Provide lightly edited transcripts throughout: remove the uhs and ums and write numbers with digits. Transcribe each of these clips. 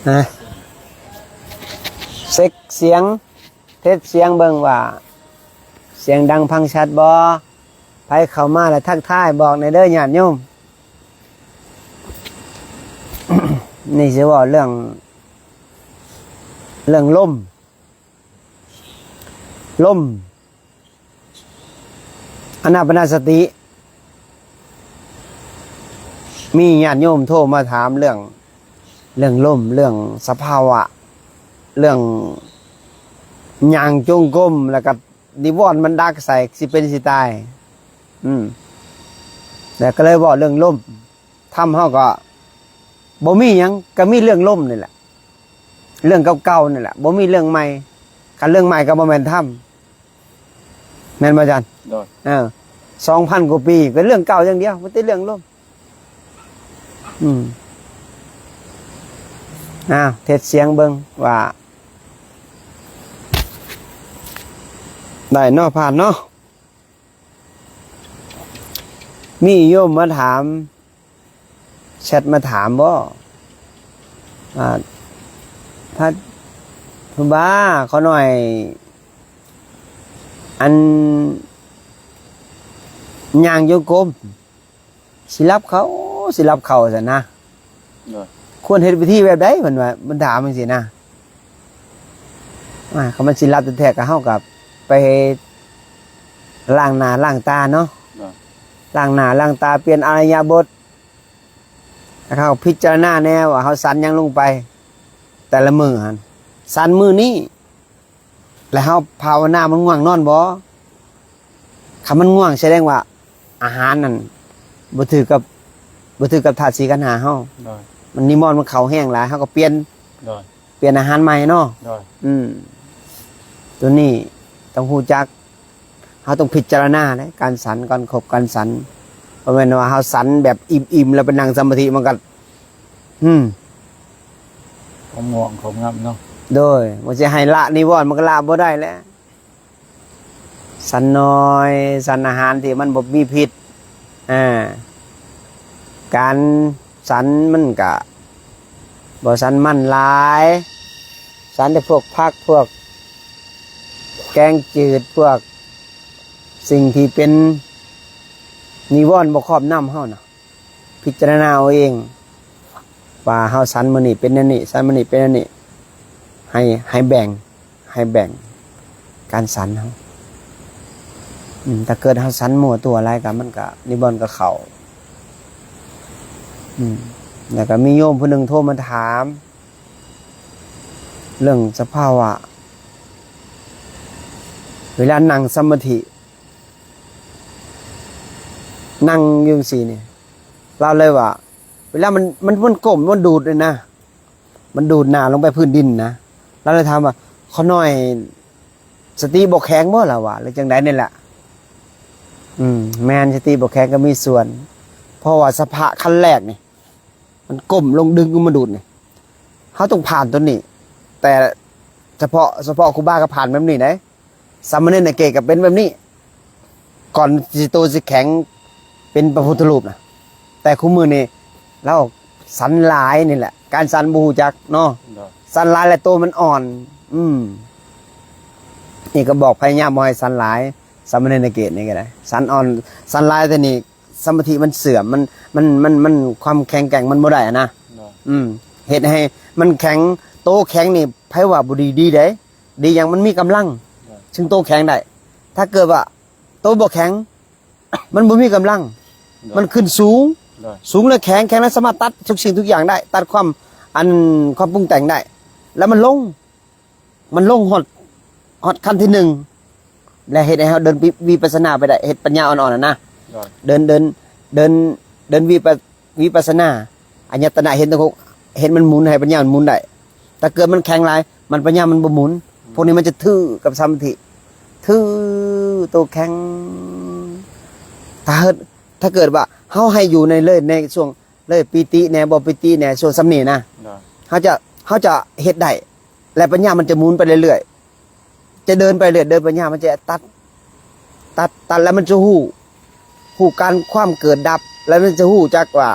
นะเช็คเสียงเทสเสียงเบิ่งว่าเสียงดังพังชัดบ่ไปเข้ามาแล้วทักทายบอกในเด้อญาติโยม นี่สิว่าเรื่องลมอานาปานสติมีญาติโยมโทรมาถามเรื่องลมเรื่องสภาวะเรื่องย่างจงกรมแล้วก็นิวรณ์มันดักใส่สิเป็นสิตายแต่ก็เลยบอกเรื่องลมทำเฮาก็บ่มีหยังก็มีเรื่องลมนี่แหละเรื่องเก่าๆนี่แหละบ่มีเรื่องใหม่กันเรื่องใหม่ก็บ่แม่นทำแม่นบ่อาจารย์2,000 กว่าปีก็เรื่องเก่าอย่างเดียวมันติเรื่องลมเทศเสียงเบิ่งว่าได้เนาะผ่านเนาะมีโยมมาถามแชทมาถามบ่พระผู้บ้าเขาหน่อยอันย่างโยกมสิรับเขาซะนะควรเฮ็ดวิธีแบบใดเพิ่นว่ามันถามจังซี่นะเขามันสิรับแท้ๆก็เฮากับไปล้างหน้าล้างตาเนาะล้างหน้าล้างตาเปลี่ยนอิริยาบถเขาพิจารณาแน่ว่าเขาสันยังลงไปแต่ละมือหั่นสันมือนี้แล้วเขาภาวนามันง่วงนอนบ่คำมันง่วงแสดงว่าอาหารนั่นบ่ถือกับธาตุสีกันหาเฮามันนิมนต์มันเข้าแห้งหลายเฮาก็เปลี่ยนอาหารใหม่เนาะตัวนี้ต้องฮู้จักเฮาต้องพิจารณาเด้การสันก่อนขบการสันเพราะแม่นว่าเฮาสันแบบอิ่มๆแล้วไปนั่งสมาธิมันก็ผมง่วงผมงับเนาะโดยว่าจะให้ละนิวรณ์มันก็ละบ่ได้แล้วสันน้อยสันอาหารที่มันบ่มีพิษการสันมันก็บ่สันมันหลายสันแต่พวกผักพวกแกงจืดพวกสิ่งที่เป็นนิวรณ์บ่ครอบนำเฮาน่ะพิจารณาเอาเองว่าเฮาสันมื้อนี้เป็นอันนี้สันมื้อนี้เป็นอันนี้ให้แบ่งการสันเฮาถ้าเกิดเฮาสันมั่วตัวอะไรก็มันก็นิวรณ์ก็เข้าแล้วก็มีโยมผู้หนึ่งโทรมาถามเรื่องสภาวะเวลานั่งสมาธินั่งอยังสี่เนี่ยเราเลยว่าเวลามันก้มมันดูดเลยนะมันดูดหน้าลงไปพื้นดินนะเราเลยถามว่าเขาน้อยสติบกแข็งบ่ล่ะวะหรือจังไดนี่แหละแมนสติบกแข็งก็มีส่วนเพราะว่าสภาพขั้นแรกนี่มันก้มลงดึงมาดูดนี่เขาต้องผ่านตัวนี้แต่เฉพาะครูบาก็ผ่านแบบนี้นะสามเณรเกศก็เป็นแบบนี้ก่อนสิโตสิแข็งเป็นพระพุทธรูปนะแต่คู่มือนี่เราสันหลายนี่แหละการสันบูจักเนาะสันหลายและตัวมันอ่อนนี่ก็บอกพยายามบ่ให้สันหลายสามเณรเกศนี่ก็ได้สันอ่อนสันหลายแต่นี่สมาธิมันเสื่อมมันความแข็งแกร่งมันบ่ได้นะเหตุให้มันแข็งโตแข็งนี่ไผว่าบ่ดีได้ดีอย่างมันมีกำลังจึงโตแข็งได้ถ้าเกิดว่าโตบ่แข็งมันบ่มีกำลังมันขึ้นสูงแล้วแข็งแล้วสามารถตัดทุกสิ่งทุกอย่างได้ตัดความปรุงแต่งได้แล้วมันลงฮอดขั้นที่1และเฮ็ดให้เฮาเดินวิปัสสนาไปได้เฮ็ดปัญญาอ่อนๆนะเดินวิปัสสนาอัญญตนะเห็นมันหมุนให้ปัญญามันหมุนได้ถ้าเกิดมันแข็งหลายมันปัญญามันบ่หมุนพวกนี้มันจะทื่อกับสมาธิทื่อตัวแข็งถ้าเกิดว่าเฮาให้อยู่ในช่วงเลยปีติแน่บ่ปีติแน่ช่วงสำนี้นะเฮาจะเฮ็ดได้และปัญญามันจะหมุนไปเรื่อยๆจะเดินไปเรื่อยเดินปัญญามันจะตัดแล้วมันจะฮู้การความเกิดดับแล้วมันจะฮู้จักว่า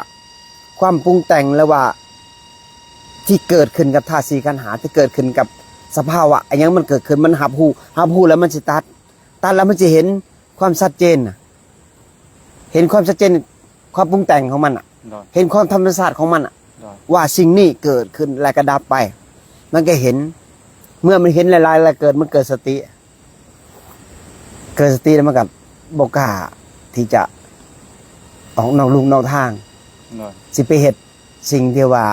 ความปรุงแต่งแล้วว่าที่เกิดขึ้นกับธาตุสีขันธ์หาที่เกิดขึ้นกับสภาวะอันยังมันเกิดขึ้นมันหับหูแล้วมันสิตัดแล้วมันจะเห็นความชัดเจนน่ะเห็นความชัดเจนความปรุงแต่งของมันอ่ะ โดย เห็นความธรรมชาติของมันอ่ะ โดย ว่าสิ่งนี้เกิดขึ้นแล้วก็ดับไป มันก็เห็น เมื่อมันเห็นหลายๆแล้วมันเกิดสติ เกิดสติแล้วมันกับบกล้าที่จะออกนอกลูกนอกทาง โดย สิไปเหตุสิ่งที่ว่า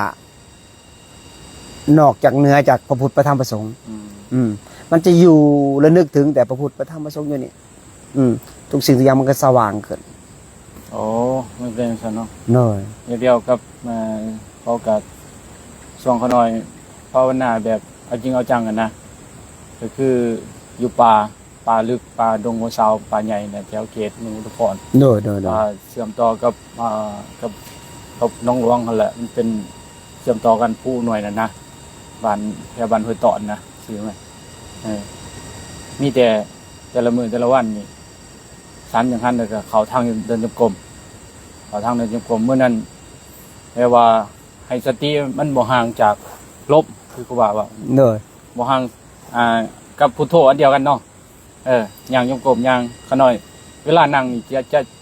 นอกจากเหนือจากพระพุทธพระธรรมพระสงฆ์ มันจะอยู่และนึกถึงแต่พระพุทธพระธรรมพระสงฆ์อยู่นี่ทุกสิ่งทุกอย่างมันก็สว่างขึ้น โอ้ไม่เป็นไรเนาะ หน่อย เดียวกับเขากับช่วงเขาหน่อยภาวนาแบบเอาจริงเอาจังกันนะก็คืออยู่ป่าลึกป่าดงหัวเสาป่าใหญ่เนี่ยแถวเขตเมืองอุทุพร โดย เชื่อมต่อกับน้องหลวงเขาแหละมันเป็นเชื่อมต่อกันผู้หน่วยนะบ้านแถวบ้านห้วยตอนนะชื่อไหมมีแต่ละมือแต่ละวันนี่สันอย่างนั้นเลยก็เขาทางเดินจงกรมเมื่อนั้นแปลว่าให้สติมันบ่ห่างจากลบคือกูว่าโดย บ่ห่างกับพุทโธอันเดียวกันเนาะอย่างจงกรมอย่างขน้อย เวลานั่งนี่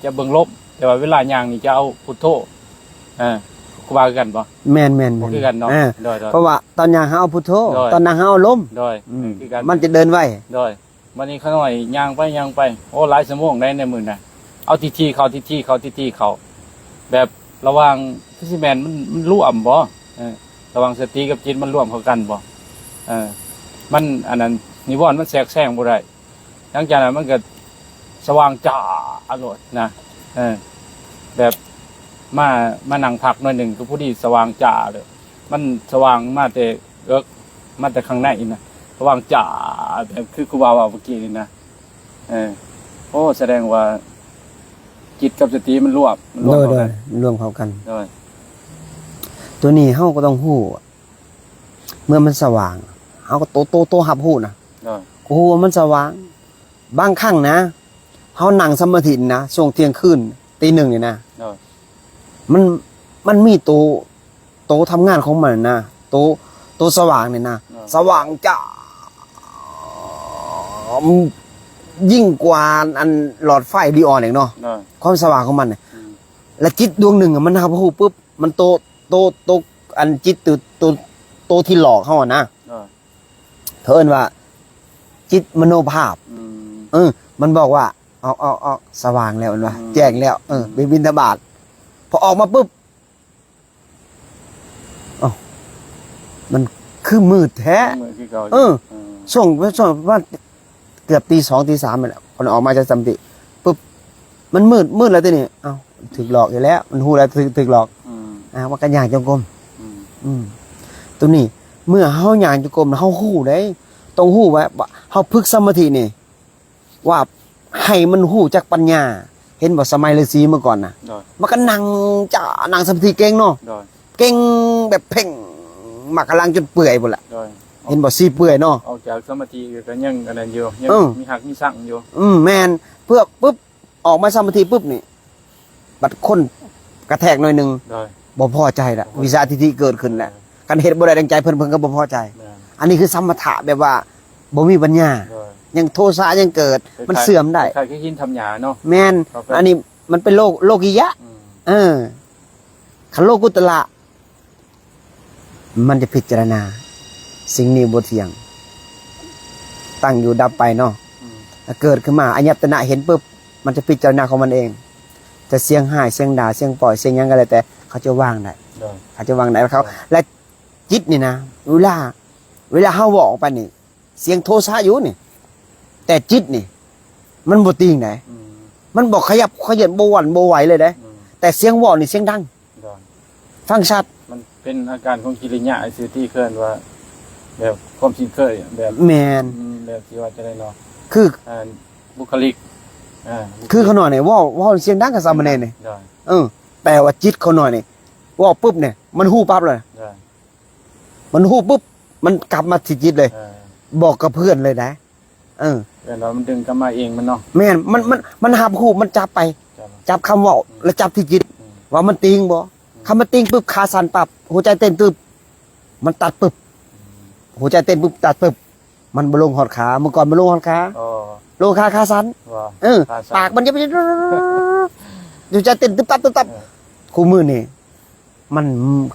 จะเบิ่งลบแต่ว่าเวลาย่างนี่จะเอาพุทโธกูว่ากันบ่ แม่น คือกันเนาะโดย เพราะว่าตอนย่างเฮาเอาพุทโธ โดย ตอนนั่งเฮาเอาลม โดยคือกัน มันจะเดินไว้ โดยวันนี้ขน้อยย่างไปโอ้หลายชั่วโมงได้ในมื้อน่ะเอาทีเขาแบบระหว่างฟิสิแมนมันร่วมบ่ระหว่างสติกับจิตมันร่วมเข้ากันบ่มันอันนั้นนิวรณ์มันแทรกแซงบ่ได้หลังจากนั้นมันก็สว่างจ้าอร่อยนะแบบมานั่งพักหน่อยหนึ่งก็ผู้ดีสว่างจ้าเลยมันสว่างมาแต่มาแต่ข้างในนะสว่างจ้าแบบคือครูบาว่าเมื่อกี้นี่นะโอ้แสดงว่าจิตกับสติมันรวมกัน รวมเข้ากัน โดย ตัวนี้เฮาก็ต้องฮู้เมื่อมันสว่างเฮาก็โตหับฮู้นะ โดย กูฮู้ว่ามันสว่างบางครั้งนะเฮานั่งสมาธินะช่วงเที่ยงคืนตีหนึ่งนี่นะ โดย มันมีโตทำงานของมันนะโตสว่างนี่นะสว่างจ้ายิ่งกว่าอันหลอดไฟดีออนอีกเนาะ โดย ความสว่างของมันเนี่ยและจิตดวงหนึ่งมันหับฮู้ปุ๊บมันโตอันจิตโตที่หลอกเขาอะนะ โดย เขาเอิ้นว่า จิตมโนภาพ มันบอกว่าออกสว่างแล้วมันว่าแจ้งแล้วไปบิณฑบาตพอออกมาปุ๊บมันคือมืดแท้ เหมือนที่เก่า ช่วงว่าเกือบตีสองตีสามมันคนออกมาจากสัมติปุ๊บมันมืดแล้วทีนี้ถึกหลอกอยู่แล้ว มันหูแล้วถึกหลอกว่ากันอย่างจงกรมตัวนี้ เมื่อเฮาอย่างจงกรมเฮาหู้ได้ต้องหู้ไว้ว่าเฮาพึกสมาธินี่ว่าให้มันหู้จากปัญญา เห็นบ่สมัยฤาษีเมื่อก่อนน่ะ โดย มันก็นั่งนั่งสมาธิเก่งเนาะ โดย เก่งแบบเพ่งมักกำลังจนเปื่อยพุ่นล่ะ โดย เห็นบ่ซีเปื่อยเนาะ ออกจากสมาธิก็ยังอันนั้นอยู่ยังมีหักมีสั่งอยู่ แม่นเพื่อปุ๊บออกมาสมาธิปุ๊บนี่บัดคนกระแทกหน่อยหนึง โดย บ่พอใจละวิชาทิฏฐิเกิดขึ้นแล้วกันเฮ็ดบ่ได้ดังใจเพิ่นก็บ่พอใจ อันนี้คือสมถะแบบว่าบ่มีปัญญา โดย ยังโทสะยังเกิดมันเสื่อมได้ ใครที่ยินทำหยาเนาะ แม่น ครับ อันนี้มันเป็นโลกิยะ คันโลกุตละมันจะพิจารณา สิ่งนี้บ่เที่ยง ตั้งอยู่ดับไปเนาะเกิดขึ้นมาอายตนะเห็นปุ๊บมันจะพิจารณาของมันเอง จะเสียงหายเสียงด่าเสียงปล่อยเสียงหยังก็แล้วแต่เขาจะวางได้ โดย เขาจะวางได้แล้วเขาและจิตนี่นะเวลาเฮาเว้าออกไปนี่ เสียงโทสะอยู่นี่ แต่จิตนี่ มันบ่ติงไหนมันบอกขยับขยันบ่หวั่นบ่ไหวเลยเด้แต่เสียงเว้านี่เสียงดัง โดย ฟังชัด มันเป็นอาการของกิริยาไอซีที่เคลื่อนว่า แบบความชินเคยแบบ แม่น แบบที่ว่าจะได้เนาะ คือ บุคลิก คือเขาหน่อยนี่เว้าเสียงดังกับสามเณรนี่ ได้ แต่ว่าจิตเขาหน่อยนี่เว้าปุ๊บเนี่ยมันฮู้ปั๊บเลย ได้ มันฮู้ปุ๊บมันกลับมาที่จิตเลย บอกกับเพื่อนเลยนะแต่เรามันดึงกลับมาเองมันเนาะ แม่นมันหับฮู้มันจับไป จับคำเว้าแล้วจับที่จิต ว่ามันติงบ่ คำว่าติ้งปุ๊บขาสั่นปับหัวใจเต้นตึบมันตัดปึ๊บหัวใจเต้นปุ๊บตัดปึ๊บมันบ่ลงหอดขาเมื่อก่อนบ่ลงหอดขา อ๋อ ลงขาสั่น ว่า ขาสั่น ปากมันจะไปหัวใจเต้นตึบตับคู่มือนี่มัน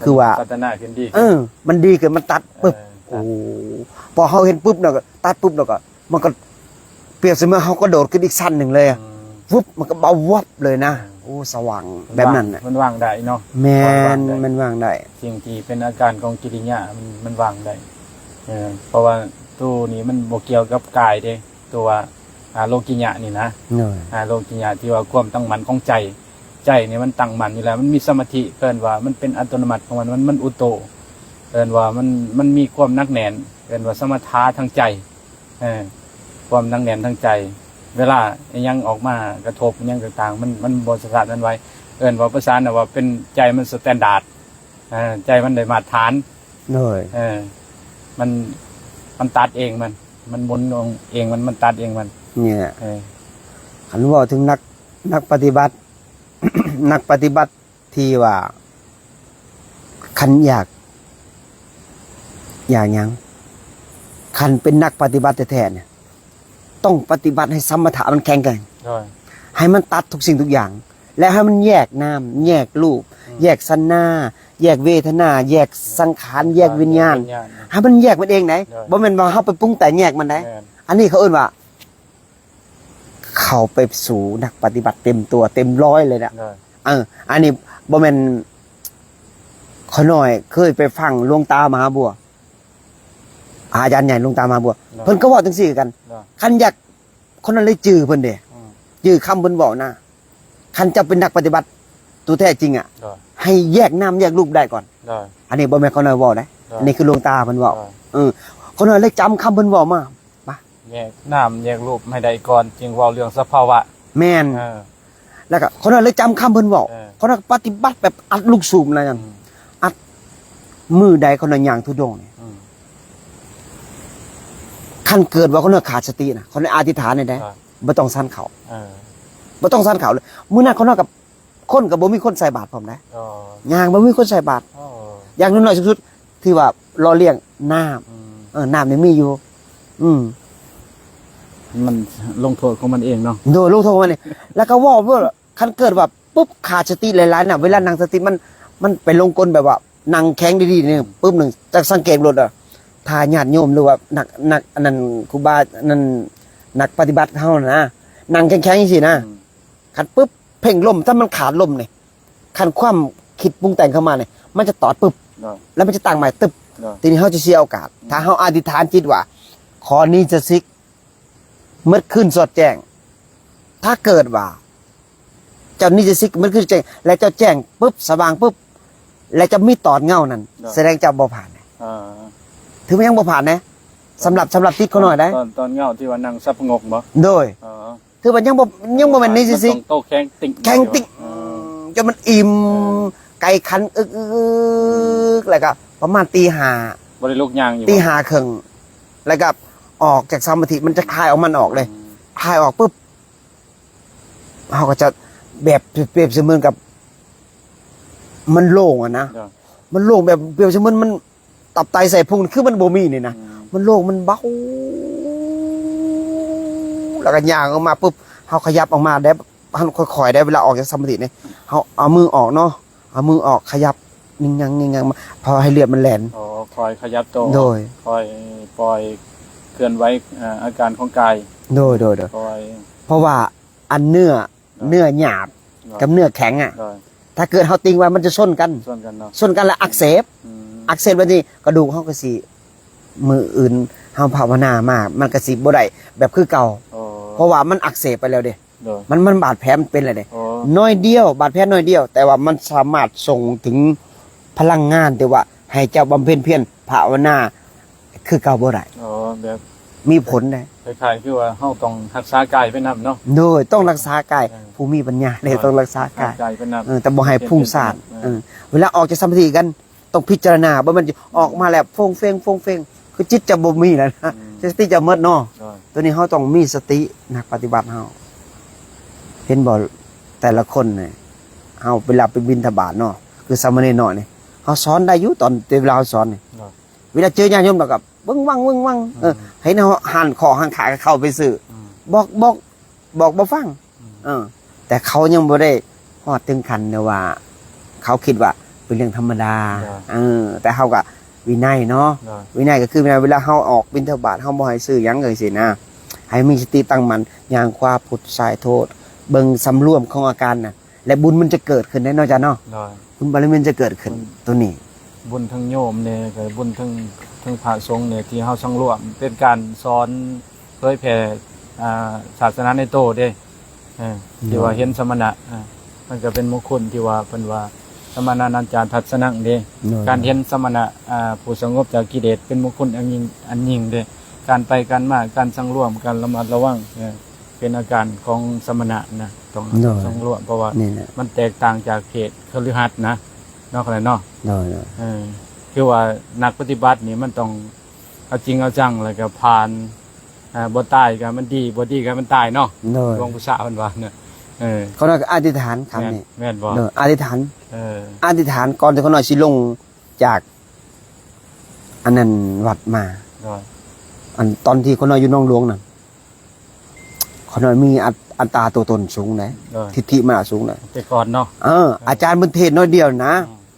คือว่า พัฒนาขึ้นดี มันดีขึ้นมันตัดปึ๊บ เอ โอ้ อ พอเขาเห็นปุ๊บเนาะก็ตัดปุ๊บเนาะก็มันก็เปรียบเสมือนเขาก็โดดขึ้นอีกชั้นหนึ่งเลยอะ อืม วุบมันก็เบาวับเลยนะโอ้สว่างแบบนั้นน่ะ มันวางได้เนาะ แมนมันวางได้ สิ่งที่เป็นอาการของกิริยามันวางได้เพราะว่าตัวนี้มันบ่เกี่ยวกับกายเด้ตัวโลกิยะนี่นะ เนย โลกิยะที่ว่าความตั้งมั่นของใจนี่มันตั้งมั่นอยู่แล้วมันมีสมาธิเกินว่ามันเป็นอัตโนมัติของมันอุโตเกินว่ามันมีความนักแน่นเกินว่าสมถะทางใจความนักแน่นทางใจ เวลาอิหยังออกมากระทบอิหยังต่างๆมันบ่สกัดนั้นไว้เกินว่าประสานน่ะว่าเป็นใจมันสแตนดาร์ดใจมันได้มาตรฐาน เนย มันตัดเองมันหมุนเองมันตัดเองมัน เนี่ย เออ ขันว่าถึงนักปฏิบัติ นักปฏิบัติที่ว่าขันอยากหยังขันเป็นนักปฏิบัติแท้ๆเนี่ยต้องปฏิบัติให้สมถะมันแข็งแกร่ง ใช่ ให้มันตัดทุกสิ่งทุกอย่าง แล้วให้มันแยกนามแยกรูป แยกสัญญาแยกเวทนา แยกสังขารแยกวิญญาณให้มันแยกมันเองไหนบ่แม่นว่าเฮาไปปรุงแต่งแยกมันได้ แม่น อันนี้เขาเอิ้นว่า เข้าไปสู่นักปฏิบัติเต็มตัวเต็มร้อยเลยนะ ใช่ อันนี้บ่แม่นขอหน่อยเคยไปฟังหลวงตามหาบัวอาจารย์ใหญ่หลวงตามหาบัว เพิ่นก็เว้าจังซี่กัน ใช่ คันอยากคนนั้นเลยจื้อเพิ่นเด้ อืม จื้อคำเพิ่นเว้านะคันจะเป็นนักปฏิบัติตัวแท้จริงอ่ะ ใช่ ให้แยกนามแยกรูปได้ก่อน ใช่ อันนี้บ่แม่นขอหน่อยเว้านะ ใช่ อันนี้คือหลวงตาเพิ่นเว้า ใช่ ขอหน่อยเลยจำคำเพิ่นเว้ามา แยกน้ำแยกรูปให้ได้ก่อนจึงเว้าเรื่องสภาวะ แม่น เออ แล้วก็ขอหน่อยเลยจำคำเพิ่นเว้า เออ ขอหน่อยปฏิบัติแบบอัดลูกสูบอะไรอย่าง อืม มือใดขอหน่อยย่างทุดงค์นี่ อืม คันเกิดว่าขอหน่อยขาดสตินะขอหน่อยอธิษฐานได้ ครับ บ่ต้องสั่นเขา เออ บ่ต้องสั่นเขาเลยมื้อนั้นขอหน่อยกับคนก็บ่มีคนใส่บาตรพร้อมนะ อ๋อย่าง บ่มีคนใส่บาตร อ๋อ อย่างน้อยๆสุดๆที่ว่ารอเลี้ยงน้ำ อืม น้ำนี่มีอยู่ มันลงโทษของมันเองเนาะ โดยลูกโทรมาเนี่ยแล้วก็ว่าคันเกิดแบบปุ๊บขาดสติหลายๆน่ะเวลานั่งสติมันไปลงกลแบบว่านั่งแข็งดีๆเนี่ยปุ๊บหนึ่งจากสังเกตรถอ่ะทาญาติโยมหรือว่านักอันนั้นครูบาอันนั้นนักปฏิบัติเฮานะนั่งแข็งๆจังซี่นะ อืม คันปุ๊บเพ่งลมถ้ามันขาดลมเนี่ยคันความคิดปรุงแต่งเข้ามาเนี่ยมันจะตอดปุ๊บ เนาะ แล้วมันจะตั้งใหม่ตึบ เนาะ ทีนี้เฮาจะเสียโอกาส ถ้าเฮาอธิษฐานจิตว่าขอนี้จะซิกเมื่อขึ้นสอดแจ้ง ถ้าเกิดว่า เจ้านี่จะซิกมันขึ้นแจ้ง และเจ้าแจ้งปุ๊บสว่างปุ๊บและจะมีตอดเงานั้นแสดงเจ้าบ่ผ่านนะ อ่า ถือว่ายังบ่ผ่านนะสำหรับทิศเขาหน่อยได้ ตอนเงาที่ว่านั่งสับงกบ่ โดย อ๋อ ถือว่ายังบ่แม่นนี่สิซิก มันต้องโตแข็งติ๊ง แข็งติ๊ก อ๋อ จนมันอิ่มไก่คันอึกแล้วก็ประมาณตีห้า บริลูกยางอยู่ ตีห้าครึ่งแล้วก็ออกจากสมาธิมันจะคลายออกมันออกเลย คลายออกปุ๊บเขาก็จะแบบเปรียบเสมือนกับ มันโล่งอะนะ เนาะ มันโล่งแบบเปรียบเสมือนมันตับไตใส่พุงคือมันโบมีนี่นะ อืม มันโล่งมันเบาแล้วก็ย่างออกมาปุ๊บเขาขยับออกมาได้เขาค่อยๆได้เวลาออกจากสมาธิเนี่ยเขาเอามือออกเนาะเอามือออกขยับนิ่งๆมาพอให้เลือดมันแล่น อ๋อคอยขยับตัว โดย คอยปล่อยเคลื่อนไหวอาการของกาย โดย คอย เพราะว่าอันเนื้อหยาบกับเนื้อแข็งอ่ะ โดย ถ้าเกิดเขาติงไว้มันจะส้นกัน ส่วนกันเนาะ ส้นกันแล้วอักเสบ อืม อักเสบแบบนี้กระดูกเขาก็สิมืออื่นเฮาภาวนามามันก็สิบ่ได้แบบคือเก่า โอ้ เพราะว่ามันอักเสบไปแล้วเด้ โดย มันบาดแผลมันเป็นอะไรเด้ โอ้ น้อยเดียว บาดแผลน้อยเดียว แต่ว่ามันสามารถส่งถึงพลังงานที่ว่า ให้เจ้าบำเพ็ญเพียรภาวนาคือเก่าบ่ได้ โอ้แบบ มีผลได้ คล้ายๆคือว่าเฮาต้องรักษากายไปนำเนาะ โดยต้องรักษากายผู้มีปัญญาเลยต้องรักษากาย กายไปนำ แต่บ่ให้พุ่งซ่านเวลาออกจากสมาธิกันต้องพิจารณาว่ามันจะออกมาแล้วฟงเฟงคือจิตจะบ่มีแล้วนะสติจะหมดเนาะ โดย ตัวนี้เขาต้องมีสตินักปฏิบัติเฮาเห็นบ่แต่ละคนเนี่ยเฮาเวลาไปบิณฑบาตเนาะ คือสามเณรน้อยนี่เฮาสอนได้อยู่ตอนเวลาเฮาสอนนี่ เนาะ เวลาเจอญาติโยมเราก็เบิ่งวังเบิ่งวังให้เฮาหันคอหันขาเข้าไปซื้อ อืม บอกบ่ฟังแต่เขายังบ่ได้ฮอดถึงขั้นเด้ว่า เขาคิดว่าเป็นเรื่องธรรมดาแต่เฮาก็วินัยเนาะ เนาะ วินัยก็คือเวลาเฮาออกบิณฑบาตเฮาบ่ให้ซื้อหยังเลยสินะให้มีสติตั้งมั่นอย่างความพุทธสายโทษเบิ่งสำรวมของอาการน่ะและบุญมันจะเกิดขึ้นได้เนาะจ้ะเนาะ เนาะ บุญบารมีจะเกิดขึ้นตัวนี้ บุญทั้งโยมเนี่ยกับบุญทั้งพระสงฆ์เนี่ยที่เฮาสังรวมเป็นการสอนเผยแผ่ศาสนาในโตเด้ที่ว่าเห็นสมณะมันก็เป็นมงคลที่ว่าเพิ่นว่าสมณะนันจารทัศนังเด้การเห็นสมณะผู้สงบจากกิเลสเป็นมงคลอันยิ่งเด้การไปการมาการสังรวมการระมัดระวังเป็นอาการของสมณะนะต้องสังรวมเพราะว่ามันแตกต่างจากเพศคฤหัสถ์นะเนาะเนาะคือว่านักปฏิบัตินี่มันต้องเอาจริงเอาจังแล้วก็ผ่านบ่ตายก็มันดีบ่ดีก็มันตายเนาะหลวงปู่สะเพิ่นว่าเนี่ยเขาน่ะอธิษฐานคำนี้ แม่นบ่อธิษฐานอธิษฐานก่อนที่เขาน้อยสิลงจากอันนั้นวัดมาอันตอนที่เขาน้อยอยู่หนองหลวงนั่นเขาน้อยมีอัตราตัวตนสูงนะทิฏฐิมันสูงนะ แต่ก่อนเนาะอาจารย์มันเทศน้อยเดียวนะ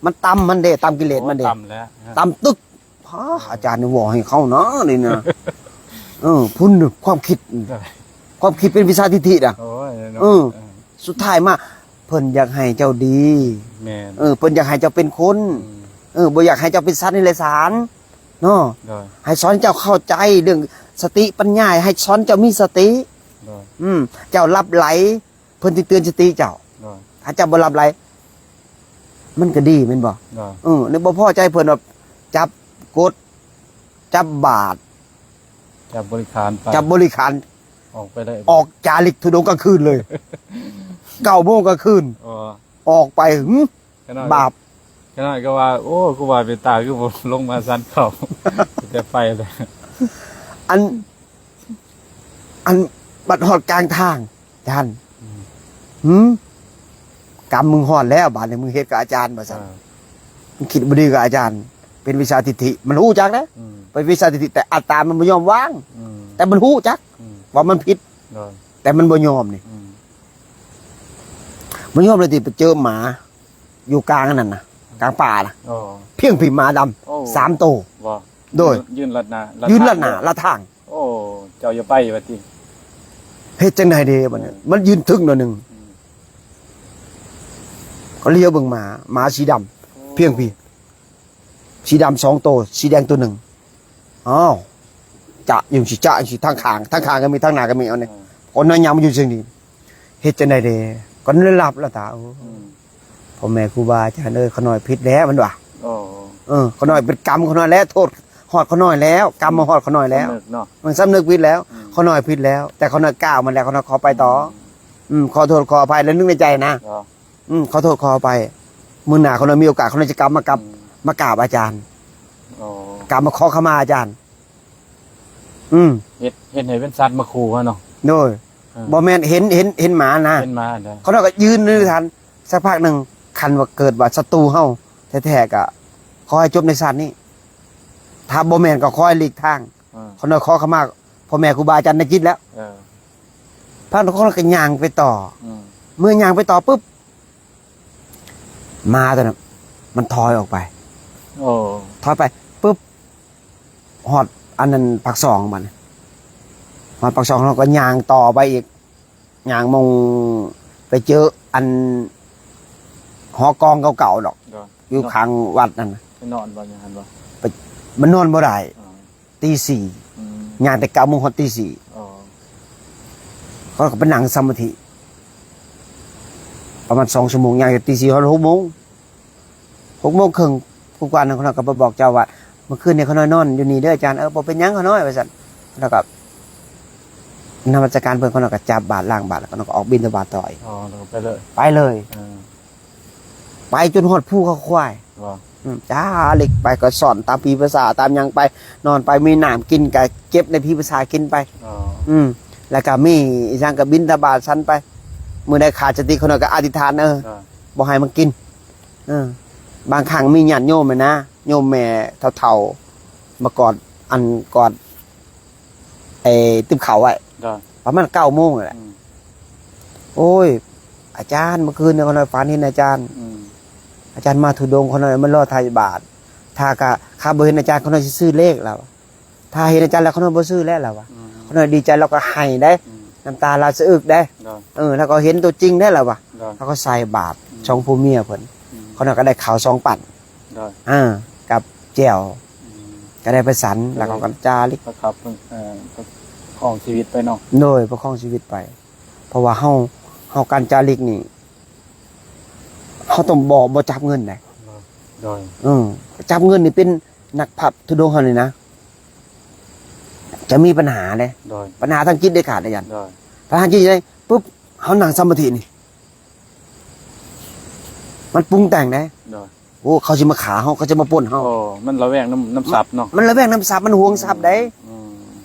มันต่ำมันเด้ต่ำกิเลสมันเด้ ต่ำแล้ว ต่ำตึกพระอาจารย์นี่บอกให้เขาเนาะนี่นะพุ่นความคิดเป็นวิชาทิฏฐิอ่ะ โอ้ยสุดท้ายมาเพิ่นอยากให้เจ้าดีแม่นเพิ่นอยากให้เจ้าเป็นคนบ่อยากให้เจ้าเป็นสัตว์ในไรสารเนาะให้สอนเจ้าเข้าใจเรื่องสติปัญญาให้สอนเจ้ามีสติเจ้ารับไหลเพิ่นสิเตือนสติเจ้าถ้าเจ้าบ่รับไหลมันก็ดีแม่นบ่นึกบ่พอใจเพิ่นว่าจับกดจับบาทจับบริการไปจับบริการออกไปได้ออกจาริกธุดงค์กลางคืนเลย9 โมงกลางคืนออกไปบาปขนาดก็ว่าโอ้กูว่าไปตายคือบ่ลงมาซันเขาแต่ไปเลยอันบัดฮอดกลางทางท่านกรรมมึงฮอดแล้วบาดนี้มึงเฮ็ดกับอาจารย์ว่าซั่นมึงคิดบ่ดีกับอาจารย์เป็นวิชาทิฏฐิมันฮู้จักนะเป็นวิชาทิฏฐิแต่อัตตามันบ่ยอมวางแต่มันฮู้จักว่ามันผิดแต่มันบ่ยอมนี่มันยอมเลยที่ไปเจอหมาอยู่กลางนั่นน่ะกลางป่าน่ะเพียงผีหมาดำ3 ตัวโดยยืนลัดหน้าละทางโอ้เจ้าอย่าไปว่าติเฮ็ดจังได๋เด้บัดนี้มันยืนทึกหน่อยนึงเขาเลี้ยวเบิ่งหมาสีดำเพียงผีสีดำ2 ตัวสีแดงตัวหนึ่งอ้าวจะอยู่สิจะสิทางข้างก็มีทางหน้าก็มีเอาเนี่ยคนนั้นยามมันอยู่จังนี้เฮ็ดจังได๋เด้ก็นอนหลับแล้วตาพ่อแม่ครูบาอาจารย์เขาน้อยผิดแล้วมันว่าเขาน้อยเป็นกรรมเขาน้อยแล้วโทษฮอดเขาน้อยแล้วกรรมมาฮอดเขาน้อยแล้วมันสำนึกผิดแล้วเขาน้อยผิดแล้วแต่เขาน้อยก้าวมันแล้วเขาน้อยขอไปต่อขอโทษขออภัยแล้วนึกในใจนะขอโทษขออภัยมื้อหน้าเขาน้อยมีโอกาสเขาน้อยจะกลับมากราบอาจารย์กลับมาขอขมาอาจารย์เห็นให้เป็นสัตว์มาขู่เนาะโดยบ่แม่นเห็นหมานะเห็นหมาเขาน้อยก็ยืนนึกทันสักพักนึงคันว่าเกิดว่าศัตรูเฮาแท้ๆก็ขอให้จบในชาตินี้ถ้าบ่แม่นก็ขอให้หลีกทางเขาน้อยขอขมาพ่อแม่ครูบาอาจารย์ในจิตแล้วพระนครก็ย่างไปต่อเมื่อย่างไปต่อปุ๊บมาตัวนั้นมันถอยออกไปถอยไปปุ๊บฮอดอันนั้นปากซองมันฮอดปากซองเราก็ย่างต่อไปอีกย่างมงไปเจออันหอกองเก่าๆดอกอยู่ข้างวัดนั่นไปนอนบ่อย่างนั้นบ่มันนอนบ่ได้ตี 4ย่างแต่9 โมงฮอดตี 4เขาก็ไปนั่งสมาธิประมาณ2 ชั่วโมงย่างแต่ตี 4ฮอด6 โมง6 โมงครึ่งผู้กวานเขาก็บอกเจ้าว่าเมื่อคืนเนี่ยเขานอนอยู่นี่เด้ออาจารย์บ่เป็นหยังเขาน้อยว่าซั่นแล้วก็นมัสการเพิ่นเขาก็จับบาตรล้างบาตรแล้วก็ออกบิณฑบาตต่อยแล้วก็ไปเลยไปจนฮอดภูเขาควายจ้าเล็กไปก็สอนตามพีภาษาตามยังไปนอนไปมีน้ำกินก็เก็บในพีภาษากินไปแล้วก็มีอีจังก็บิณฑบาตซั่นไปมื้อใดขาดสติเขาก็อธิษฐานบ่ให้มันกิน บางครั้งมีญาติโยมนะโยมแม่เฒ่าๆมากอดอันกอดไอ้ตึบเขาไว้ ได้ ประมาณ9 โมงแหละโอ้ยอาจารย์เมื่อคืนเนี่ยคนน้อยฝันเห็นอาจารย์อาจารย์มาธุดงค์คนน้อยมันรอทายบาทถ้ากะข้าบ่เห็นอาจารย์คนน้อยสิซื้อเลขแล้วถ้าเห็นอาจารย์แล้วคนน้อยบ่ซื้อแล้วล่ะวะคนน้อยดีใจแล้วก็ให้ได้น้ำตาลาสะอึกได้แล้วก็เห็นตัวจริงได้แล้ววะแล้วก็ใส่บาตรช่องผู้เมียเพิ่นคนน้อยก็ได้ข้าว2 ปั่นกับแจ่วก็ได้ไปสันแล้วก็จาริก ครับของชีวิตไปเนาะ โดยประคองชีวิตไป เพราะว่าเฮาการจาริกนี่เฮาต้องบ่จับเงินได้ โดย จับเงินนี่เป็นนักผับทุดงค์เฮาเลยนะจะมีปัญหาเลย โดย ปัญหาทางจิตได้ขาดได้ยัน โดย ปัญหาจิตได้ปุ๊บเฮานั่งสมาธินี่มันปรุงแต่งได้ โดย โอ้เขาสิมาขาเฮาเขาจะมาปล้นเฮา โอ้มันระแวงน้ำซับเนาะ มันระแวงน้ำทรัพย์มันหวงทรัพย์ได้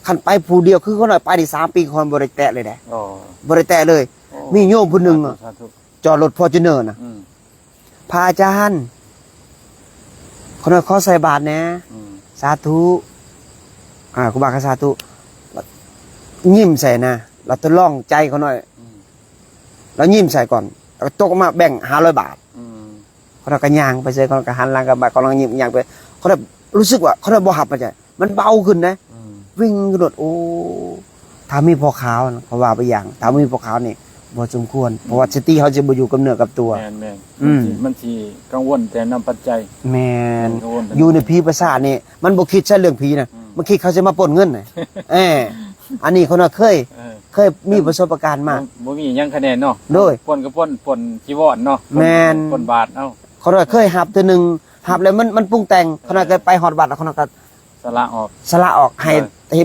คันไปผู้เดียวคือเขาหน่อยไปได้3 ปีคนบ่ได้แตะเลยได้ อ๋อ บ่ได้แตะเลย มีโยมผู้หนึงอะ สาธุ จอดรถ Fortuner น่ะพระอาจารย์คนนั้นขอใส่บาตรแหนะสาธุครูบาก็สาธุยิ้มใส่นะเราต้องล่องใจเขาหน่อยแล้วยิ้มใส่ก่อนแล้วก็ตกออกมาแบ่ง500 บาทเขาเราก็ย่างไปเจอเขาก็หันหลังกลับมาเขาลองยิ้มย่างไปเขาแบบรู้สึกว่าเขาได้บ่หับมาใจมันเบาขึ้นนะวิ่งกระโดดโอ้ถ้ามีพอขาวนะเพราะว่าไปอย่างถ้ามีพอขาวนี่บ่สมควรเพราะว่าสติเขาจะบ่อยู่กับเนื้อกับตัว แม่นมันสิกังวลแต่นำปัจจัย แมนอยู่ในผีประสาทนี่มันบ่คิดใช่เรื่องผีนะมันคิดเขาจะมาปล้นเงินน่ะอันนี้เขาน่ะเคยมีประสบการณ์มา บ่มีหยังคะแนนเนาะ โดย ปล้นก็ปล้นจีวรเนาะ แม่น ปล้นบาทเอ้า เขาน่ะเคยหับตัวหนึงหับแล้วมันปรุงแต่งเขาน่ะเคยไปฮอดวัดแล้วเขาน่ะก็ สละออก สละออกให้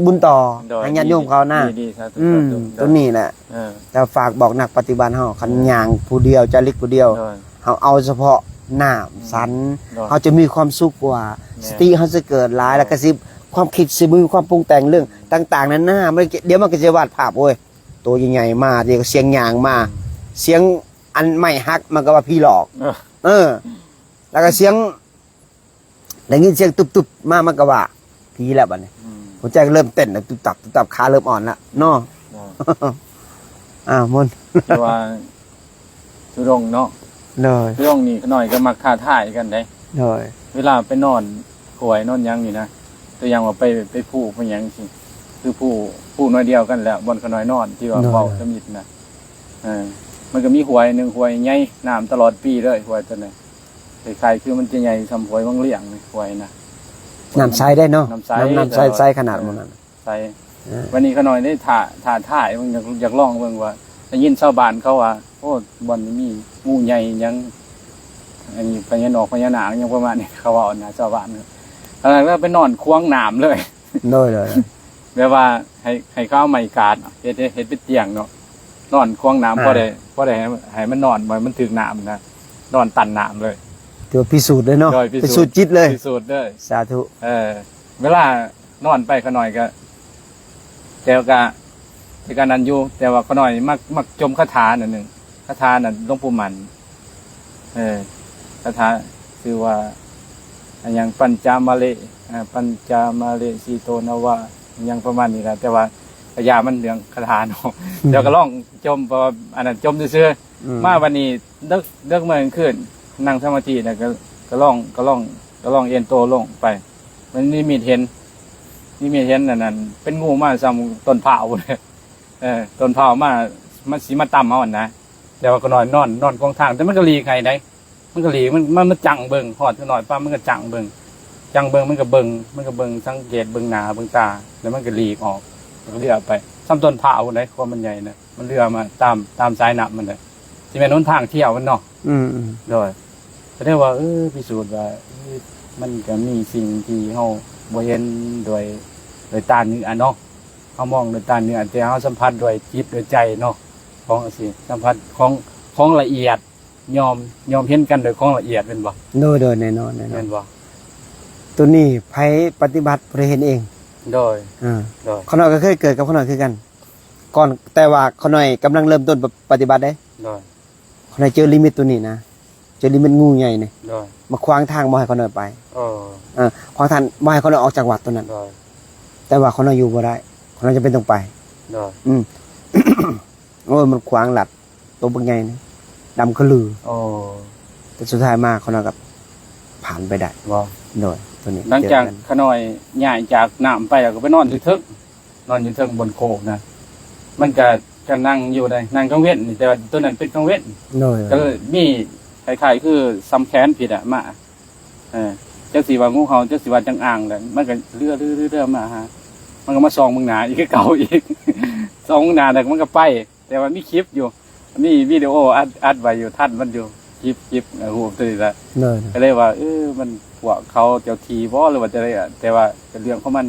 บุญต่อ โดย ให้ญาติโยมเขานะ ดีๆสาธุ ตัวนี้แหละแต่ฝากบอกนักปฏิบัติเฮาคันย่างผู้เดียวจาริกผู้เดียว โดย เฮาเอาเฉพาะน้ำสัน โดย เฮาจะมีความสุขกว่า แม่ สติเฮาจะเกิดหลายแล้วก็สิความคิดสิมีความปรุงแต่งเรื่องต่างๆนั้นน่ะมันเดี๋ยวมันก็จะวาดภาพโอ้ยตัวใหญ่ๆมาเดี๋ยวเสียงหยางมา เสียงอันไม่ฮักมันก็ว่าพี่หลอก แล้วก็เสียงได้ยินเสียงตุบๆมามันก็ว่าพี่แล้วบัดนี้หัวใจก็เริ่มเต้นแล้วตุบตับขาเริ่มอ่อนละเนาะ มน แต่ว่าทุรงเนาะ เลย ทุรงนี่หน่อยก็มักท้าทายกันได้ เลย เวลาไปนอนป่วยนอนหยังนี่นะตัวอย่างว่าไปผู้ไปหยังสิคือผู้น้อยเดียวกันแหละบนขน้อยนอนที่ว่าเบาสมิดนะมันก็มีหวยหนึ่งหวยใหญ่น้ำตลอดปีเลยหวยตัวนี้ใครคือมันจะใหญ่ทำหวยวังเลี่ยงหวยนะ น้ำใสได้เนาะ น้ำใส น้ำใสขนาดมันนั้น ใส่วันนี้ขน้อยได้ถ่ายมันอยากลองเบิ่งว่าได้ยินชาวบ้านเขาว่าโอ้บอนมีงูใหญ่ยังอันนี้พญานอกพญานาคยังประมาณนี้เขาว่านะชาวบ้านแล้วไปนอนควงหนามเลย เลย แบบว่าให้เขาเอาไม้กาดเฮ็ดเป็นเตียงเนาะนอนควงหนามพอได้ให้มันนอนมันถึงหนามนะนอนตันหนามเลย ถือพิสูจน์เลยเนาะ โดยพิ พิ สู สู จ จ น์ น์จิตเลย พิสูจน์เลย สาธุ เวลานอนไปขน่อยก็แต่ก็นั้นอยู่แต่ว่าขน่อยมักจมคาถาหนึ่งคาถานั่นหลวงปู่มันคาถาคือว่าอันยังปัญจามาเลสีโตนวะยังประมาณนี้แหละแต่ว่าพยามันเรื่องคาถาเนาะเดี๋ยวก็ล่องจมเพราะอันนั้นจมซื่อๆมาวันนี้เลิกเมื่อคืนนั่งสมาธิเนี่ยก็ล่องเอ็นโตลงไปมันนี่มีเห็นนั่นเป็นงูมาซ้ำต้นเผาเลยต้นเผามันสีมาต่ำเอาอ่ะนะแต่ว่าก็นอนกองทางแต่มันก็หลีกไงได้มันก็หลีกมันจังเบิ่งหอดหน่อยป้ามันก็จังเบิ่งมันก็เบิ่งสังเกตเบิ่งหน้าเบิ่งตาแล้วมันก็หลีกออกก็เลือไปซ้ำต้นเผาเลยความมันใหญ่นะมันเลือมาตามสายหนับมันเลยที่เป็นหนทางเที่ยวมันเนาะโดยแสดงว่าพิสูจน์ว่ามันก็มีสิ่งที่เฮาบ่เห็นโดยตาเนื้อเนาะเฮามองโดยตาเนื้อแต่เฮาสัมผัสด้วยจิตด้วยใจเนาะของสิสัมผัสของละเอียดยอมเห็นกันโดยของละเอียดเป็นบ่ โดยแน่นอน เป็นบ่ ตัวนี้ไผปฏิบัติเพื่อเห็นเอง โดย ขน้อยก็เคยเกิดกับขน้อยคือกัน ก่อนแต่ว่าขน้อยกำลังเริ่มต้นปฏิบัติได้ โดย ขน้อยเจอลิมิตตัวนี้นะ เจอลิมิตงูใหญ่นี่ โดย มาขวางทางบ่ให้เขาหน่อยไป โอ้ ขวางทางบ่ให้เขาหน่อยออกจากวัดตัวนั้น โดย แต่ว่าเขาหน่อยอยู่บ่ได้เขาหน่อยจะเป็นต้องไป โดย โอ้ยมันขวางหลัดตัวบักใหญ่นี่ดำคือลือ โอ้ แต่สุดท้ายมาเขาหน่อยกับผ่านไปได้ บ่ โดยตัวนี้ หลังจาก เจอกัน ขน้อยย้ายจากน้ำไปแล้วก็ไปนอนอยู่เทิงนอนอยู่เทิงบนโคกนะมันก็นั่งอยู่ได้นั่งกลางเว้นนี่แต่ว่าตัวนั้นเป็นกลางเว้น โดย ก็เลยมีคล้ายๆคือซ้ำแขนผิดมาจักสิว่างูเห่าจักสิว่าจังอ่างแหละมันก็เรื่อมาฮะมันก็มาส่องมึงหนาอีกคือเก่าอีก ส่องมึงหนาแต่มันก็ไป แต่ว่ามีคลิปอยู่มีวิดีโออัดไว้อยู่ท่านมันอยู่คลิปหูตัวนี้ละ โดย ก็เลยว่ามันพวกเขาเจ้าทีบ่หรือว่าจะได้อะแต่ว่าเรื่องของมัน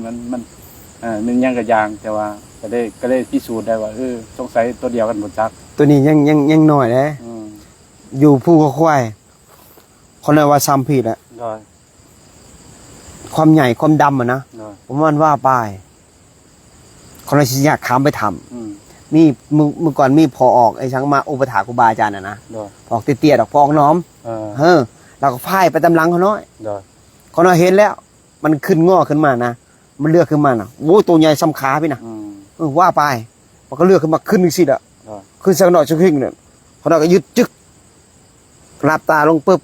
มันยังกระยาง แต่ว่าก็ได้พิสูจน์ได้ว่าสงสัยตัวเดียวกันหมดจัก ตัวนี้ยังน้อยเลย อืม อยู่ผู้ก็ควายเขาหน่อยว่าซ้ำผิดอะ ได้ ความใหญ่ความดำอะนะ ได้ ผมว่ามันว่าไปเขาหน่อยสิอยากข้ามไปทำ อืม มีเมื่อก่อนมีพอออกไอ้ช้างมาอุปถาครูบาอาจารย์นะ ได้ ออกเตี้ยๆดอกพอออกน้อม เออ เราก็พ่ายไปตำลังเขาน้อย ได้ เขาน้อยเห็นแล้ว มันขึ้นงอขึ้นมานะมันเลือกขึ้นมานะโอ้ยตัวใหญ่ซ้ำขาพี่นะ อืม ว่าไปมันก็เลือกขึ้นมาขึ้นอีกสิอ่ะ ได้ ขึ้นสักหน่อยสักครึ่งเนี่ยเขาน้อยก็ยึดจึกหลับตาลงปุ๊บ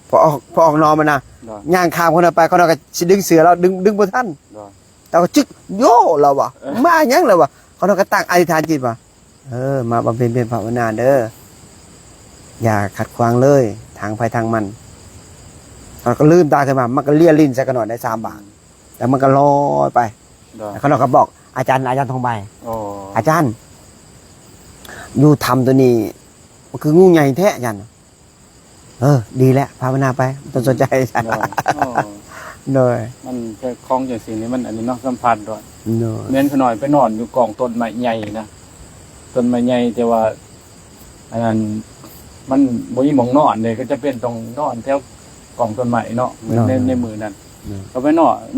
พอออกนอนมานะ ได้ ย่างข้ามเขาน้อยไปเขาน้อยก็สิดึงเสือเราดึงบนท่าน ได้ เราก็จึกโย่เราวะมาอย่างเราวะเขาน้อยก็ตั้งอธิษฐานจิตว่ามาบำเพ็ญเป็นภาวนาเด้ออย่าขัดขวางเลยทางไปทางมันเราก็ลืมตาขึ้นมามันก็เลี่ยลิ้นสักหน่อยได้3 บาทแล้วมันก็ลอยไป ได้ แล้วเขาน้อยก็บอกอาจารย์ทองใบ โอ้ อาจารย์อยู่ทำตัวนี้มันคืองูใหญ่แท้อาจารย์ดีแล้วภาวนาไปไม่ต้องสนใจอาจารย์ ได้โอ้ โดย มันแค่คล้องอย่างสิ่งนี้มันอันนี้เนาะสัมพันธ์ด้วย โดย เน้นขน่อยไปนอนอยู่กองต้นไม้ใหญ่นะต้นไม้ใหญ่แต่ว่าอันนั้นมันบ่มีหมองนอนเลยก็จะเป็นตรงนอนแถวกองต้นไม้เนาะในมือนั้นก็ไป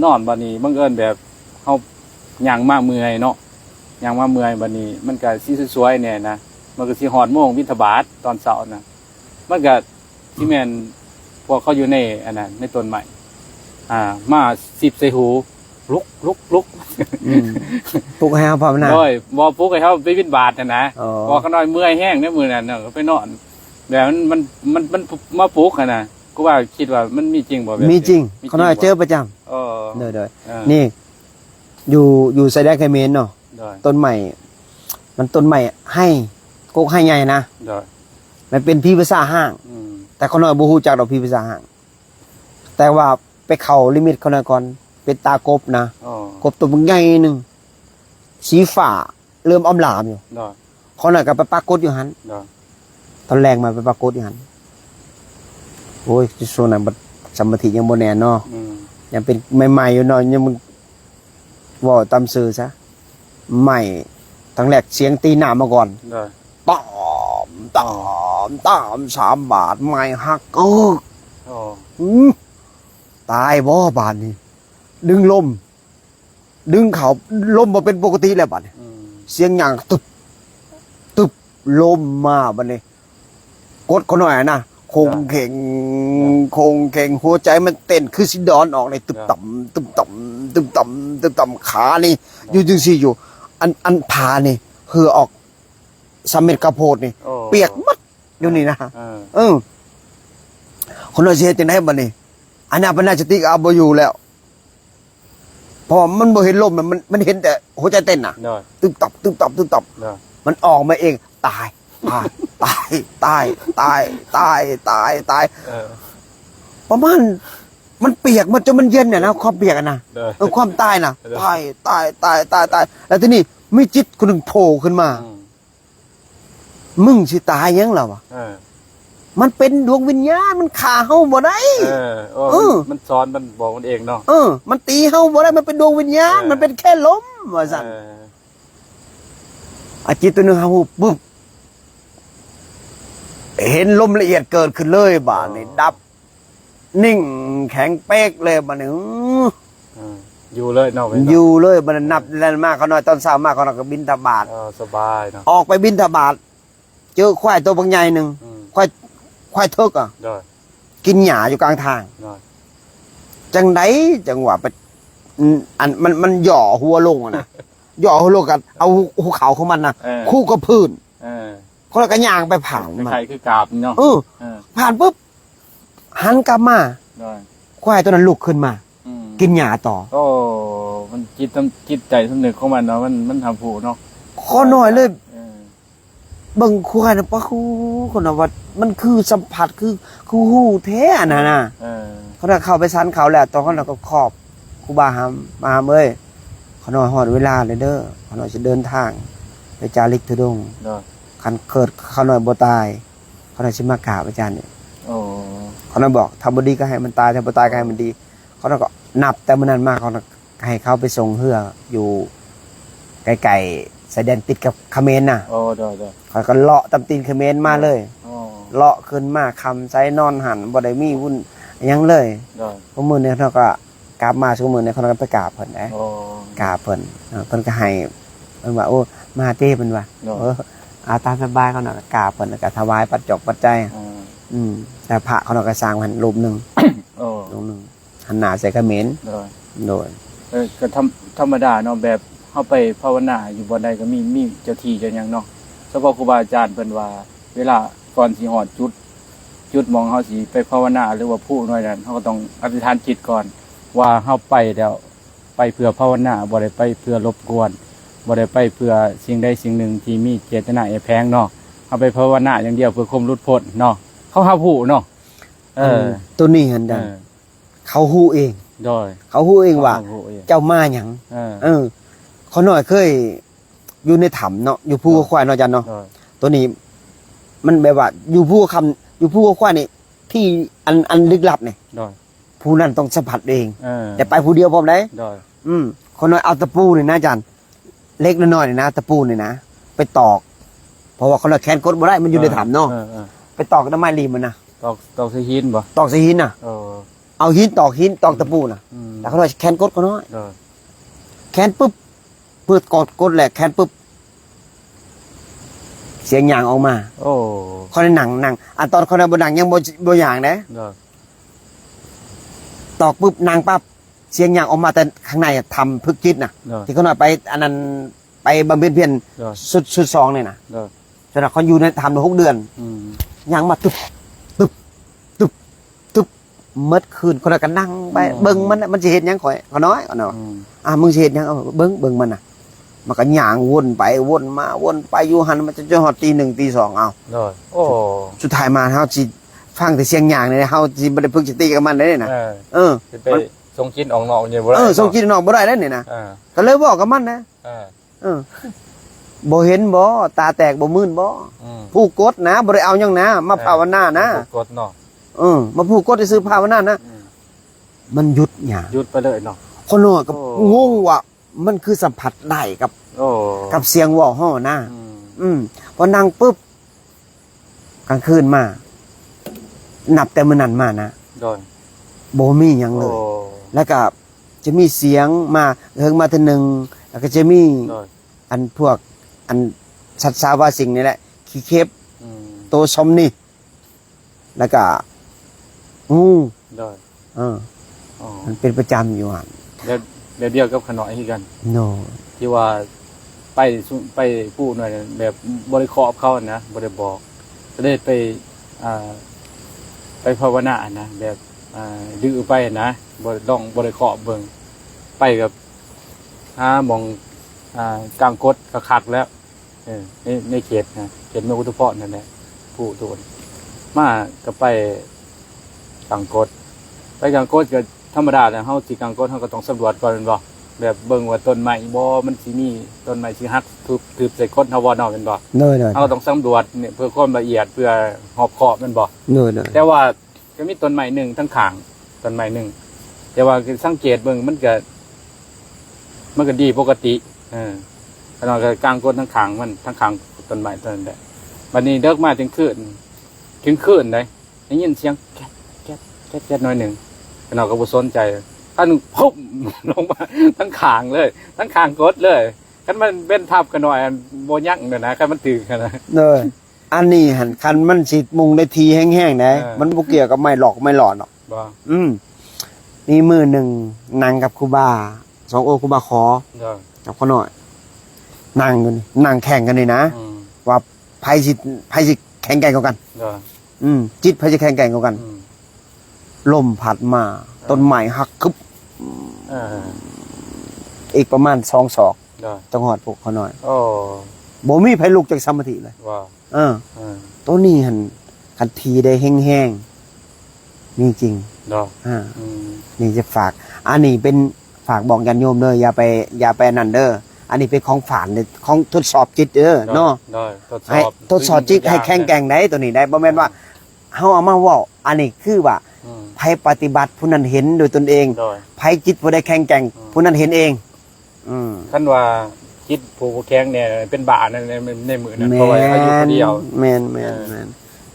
นอนบัดนี้บังเอิญแบบเฮาย่างมาเมื่อยเนาะย่างมาเมื่อยบัดนี้ มันก็สิสวยๆแน่นะมันก็สิฮอดโมงบิณฑบาตตอนเช้านะมันก็ที่แม่นพวกเขาอยู่ในอันนั้นในต้นไม้มาสิบใส่หูลุก ปลุกให้เขาภาวนา โดยบ่ปลุกให้เขาไปบิณฑบาตนะ อ๋อ พอเขาน้อยเมื่อยแห้งในมือนั่นน่ะก็ไปนอนแบบมันมาปลุกนะกูว่าคิดว่ามันมีจริงบ่แบบ มีจริง มี เขาน้อยเจอประจ เออ ำโดย เออ นี่ อยู่ไซแดนไคเมนเนาะ โดย ต้นใหม่ มันต้นใหม่ให้กกให้ใหญ่นะ โดย มันเป็นพี่ภาษาห้าง อืม แต่เขาน้อยบูฮูจักดอกพี่ภาษาห้าง แต่ว่าไปเข่าลิมิตเขาน้อยก่อนเป็นตากบนะ อ๋อก บตัวมันใหญ่หนึ่งสีฝ่าเริ่มอ้อมหลามอยู่ โดย เขาหน่อยกับไปปรากฏอยู่หัน โดย ตอนแรงมาไปปรากฏอยู่หันโอ้ยส่วนนั้นบัดสมถิยังโบแน่เนาะ อืม ยังเป็นใหม่ๆอยู่เนาะยังมันว่าตามสื่อซะใหม่ทั้งแรกเสียงตีหน้ามาก่อน โดย ตาม3 บาทไม่หักโเออ้ ตายบ่บาทนี่ดึงลม ดึงเขาลมมาเป็นปกติแล้วบาทนี่ อืม เสียงอย่างตึบลมมาบัดนี้กดเขาหน่อยนะคงเข่งหัวใจมันเต้นคือสิดอนออกในตึบต่ำขานี่อยู่จังซี่อยู่ อันผานี่เหือออกสำเม็ดกระโพดนี่ โอ้ เปียกหมัดอยู่นี่นะ เออ คนเราสิเฮ็ดจังได๋บัดนี้อันนั้นเป็นน่าจะติกเอาบ่อยู่แล้วเพราะมันบ่เห็นลมมันเห็นแต่หัวใจเต้นน่ะ โดย ตึบตับ โดย มันออกมาเองตาย เออ ประมาณมันเปียกมันจนมันเย็นเนี่ยนะความเปียกอะนะ โดย ความตายนะตายแล้วทีนี้มีจิตคนหนึ่งโผล่ขึ้นมา อืม มึงสิตายยังล่ะวะ เออ มันเป็นดวงวิญญาณมันฆ่าเฮาบ่ได้ โอ้มันสอนมันบอกมันเองเนาะ มันตีเฮาบ่ได้มันเป็นดวงวิญญาณมันเป็นแค่ลมว่าซั่น อาจิตตัวหนึงเฮาปุ๊บเห็นลมละเอียดเกิดขึ้นเลยบาดนี้ดับ นิ่งแข็งเป๊กเลยบาดนี้ อยู่เลยเนาะ อยู่เลยบาดนี้นับแล่นมากเขาน้อยตอนเช้ามากเขาน้อยก็บินทบาท สบายเนาะ ออกไปบินทบาทเจอควายตัวบางใหญ่หนึ่งควาย ควายเทิกอ่ะ โดย กินหญ้าอยู่กลางทาง โดย จังไดจังหวะไปอันมันหย่อหัวลงอะนะหย่อหัวลงกันเอาหัวเขาของมันนะคู่กับพื้น เออ คนละก็ย่างไปผ่านมัน ใครคือกราบเนาะ เออ เออ ผ่านปุ๊บหันกลับมา โดย ควายตัวนั้นลุกขึ้นมา อืม กินหญ้าต่อ โอ้มันจิตใจสำนึกของมันเนาะมันทำผูเนาะ ขอหน่อยเลย เออ เบิ่งควายนะปะคูคนน่ะว่ามันคือสัมผัสคือหูแท้น่ะ เออ เขาน่ะเข้าไปซันเขาแล้วตอนเขาน่ะก็ขอบครูบาหามเอ้ยเขาหน่อยฮอดเวลาเลยเด้อเขาหน่อยจะเดินทางไปจาริกธุดงค์ โดย คันเกิดเขาหน่อยบ่ตายเขาหน่อยสิมากราบอาจารย์นี่ โอ้ เขาหน่อยบอกทำบ่ดีก็ให้มันตายถ้าบ่ตายก็ให้มันดี เขาหน่อยก็นับแต่มื้อนั้นมาเขาหน่อยให้เขาไปส่งเฮืออยู่ไกลๆสายแดนติดกับเขมรน่ะ โอ้โดย เขาก็เลาะตำตีนเขมรมาเลย โอ้ เลาะขึ้นมาคำไซนอนหันบ่ได้มีวุ่นหยังเลย โดย พวกมื้อนี้เขาก็กราบมาซุมื้อนี้เขาก็ไปกราบเพิ่นนะ โอ้ กราบเพิ่นเพิ่นก็ให้เพิ่นว่าโอ้มาเต้เพิ่นว่า โดย เอาตามสบายเขาน่ะกราบเพิ่นแล้วก็ถวายปัจจกปัจจัย อืม แต่พระเขาน่ะก็สร้างหันรูปหนึง โอ้ รูปหนึงหันหน้าใส่เขมร โดย โดย ก็ธรรมดาเนาะแบบเข้าไปภาวนาอยู่บ่ใดก็มีเจ้าที่เจ้าหยังเนาะเฉพาะครูบาอาจารย์เพิ่นว่า เวลาก่อนสิฮอดจุดมองเฮาสิไปภาวนาหรือว่าผู้น้อยนั้นเฮาก็ต้องอธิษฐานจิตก่อน ว่าเฮาไปแล้วไปเพื่อภาวนาบ่ได้ไปเพื่อรบกวนบ่ได้ไปเพื่อสิ่งใดสิ่งหนึ่งที่มีเจตนาแฝงเนาะเฮาไปภาวนาอย่างเดียวเพื่อความหลุดพ้นเนาะเขาหาผู้เนาะเออ ตัวนี้หันดังเขาฮู้เอง โดย เขาฮู้เองว่า เขผู้เอง เจ้ามาหยัง เออ เขาหน่อยเคยอยู่ในถ้ำเนาะอยู่ภูเขาควายเนาะจันเนาะ โดย ตัวนี้มันแบบว่าอยู่ภูอยู่ภูเขาควายนี่ที่อันลึกลับเนี่ย โดย ผู้นั้นต้องสัมผัสเอง เออ แต่ไปผู้เดียวพร้อมได้ โดย คนน้อยเอาตะปูนี่นะจันเล็กน้อยๆนี่นะตะปูนี่นะไปตอก เพราะว่าคนละแขนกดบ่ได้มันอยู่ในถ้ำเนาะ เออ ไปตอกน้ำไม้รีมมันนะ ตอกใส่หินบ่ ตอกใส่หินน่ะ เออ เอาหินตอกตะปูน่ะ อืม แต่เขาน้อยแขนกดก็น้อย โดย แขนปุ๊บเปิดกดแหละแขนปุ๊บเสียงยางออกมา โอ้ เขาในหนังอันตอนเขาในบนหนังยังบ่อย่างนะ โดย ตอกปุ๊บนางปั๊บเสียงอย่างออกมาแต่ข้างในอะทำพึกจิตนะ โดย ที่เขาหน่อยไปอันนั้นไปบำเพ็ญเพียร โดย สุดซองเนี่ยนะ โดย สำหรับเขาอยู่ในทำใน6 เดือน อืม ยังมาตึบเมื่อคืนคนละกันนั่งไปเบิ่งมันจะเห็นยังข่อยเขาน้อยเขาน้อย อืม มึงจะเห็นยังเบิ่งมันน่ะมันก็ย่างวนไปวนมาวนไปอยู่หันมันจะหอดตี 1 ตี 2เอา โดยโอ้ สุดท้ายมาเฮาสิฟังแต่เสียงย่างเนี่ยเฮาสิบ่ได้พึกสติกับมันเลยนะ เออ เออ สิไปส่งจิตออกนอกเนี่ยบ่ได้ ส่งจิตนอกบ่ได้แล้วเนี่ยนะ เออ ก็เลยบอกกับมันนะ เออ เออบ่เห็นบ่ตาแตกบ่มื่นบ่ อืม ผู้กดนะบ่ได้เอาหยังนะมาภาวนานะ กดเนาะ มาผู้กดซื้อภาวนานะ อืม มันหยุดหยัง หยุดไปเลยเนาะ คนน้อยก็ โอ้ งงว่ามันคือสัมผัสได้กับ โอ้ กับเสียงเว้าฮ้อนะ อืม พอนั่งปุ๊บกลางคืนมา นับแต่มื้อนั้นมานะ โดย บ่มีหยังเล โอ้ ย แล้วก็จะมีเสียงมาเฮิงมาเทื่อนึงแล้วก็จะมี โดย อันพวกอันชัดสาวาสิ่งนี่แหละขี้เข็บ อืม โตชมนี่ แล้วก็งู โดย เออ อ๋อ มันเป็นประจำอยู่อ่ะ แบบเดียวกับขนอยคือกัน โน ที่ว่าไปพูดหน่อยนะแบบบริขอบเขานะบริบอกจะได้ไปไปภาวนานะแบบดื้อไปนะบริต้องบริขอบเบิงไปกับหมองกลางกดกระคักแล้วในเขตนะเขตเมืองอุทุพรนั่นแหละผู้ตัวมาก็ไปกลางกดไปกลางกดก็ธรรมดาเนี่ยเฮาสิกลางกดเฮาก็ต้องสำรวจก่อนแม่นบ่แบบเบิ่งว่าต้นไม้บ่มันสิมีต้นไม้สิหักทึบใส่คนเฮาบ่เนาะแม่นบ่ เนย เฮาต้องสำรวจเนี่ยเพื่อความละเอียดเพื่อหอบขอบแม่นบ่ เนย แต่ว่าก็มีต้นไม้หนึ่งทั้งข้างต้นไม้หนึ่งแต่ว่าคือสังเกตเบิ่งมันก็ดีปกติขนาดกลางก้นทั้งข้างมันทั้งข้างต้นไม้ต้นนั้นแหละบัดนี้เลิกมาถึงคืนได้ยินเสียงแก๊ดหน่อยหนึงขนาดก็บ่สนใจท่านปุ๊บลงมาทั้งข้างเลยทั้งข้างกดเลยคันมันเป็นทับกันหน่อยบ่ยั้งเด้อนะคันมันตื่นกันนะ เนย อันนี้หันคันมันสิมุงได้ทีแห้งๆนะมันบ่เกี่ยวกับไม่หลอกไม่หลอนหรอก บ่ มีมือหนึ่งนั่งกับครูบาสองโอครูบาขอ ได้ กับเขาหน่อยนั่งกันนั่งแข่งกันเลยนะ ว่าไผสิแข่งแกร่งกว่ากัน ได้ จิตไผสิแข่งแกร่งกว่ากัน ลมพัดมาต้นไม้หักคึบ อีกประมาณ2 ศอก ได้ ต้องหอดพวกเขาหน่อย โอ้ บ่มีไผลุกจากสมาธิเลย ว้าว ตัวนี้หันคันทีได้แห้งๆนี่จริง ได้ นี่จะฝาก อันนี้เป็นฝากบอกญาติโยมเด้ออย่าไปนั่นเด้ออันนี้เป็นของฝานของทดสอบจิตเด้อเนาะ ได้ทดส ให้ อบ ทดสอบจิตให้แข็งแกร่งได้ตัวนี้ได้บ่แม่นว่าเฮาเอามาเว้าอันนี้คือว่าไผปฏิบัติผู้นั้นเห็นโดยตนเอง ได้ ไผจิตบ่ได้แข็งแกร่งผู้นั้นเห็นเองคันว่าคิดผู้แข็งเนี่ยเป็นบาในมือนั้นเพราะว่าเขาอยู่คนเดียว แม่น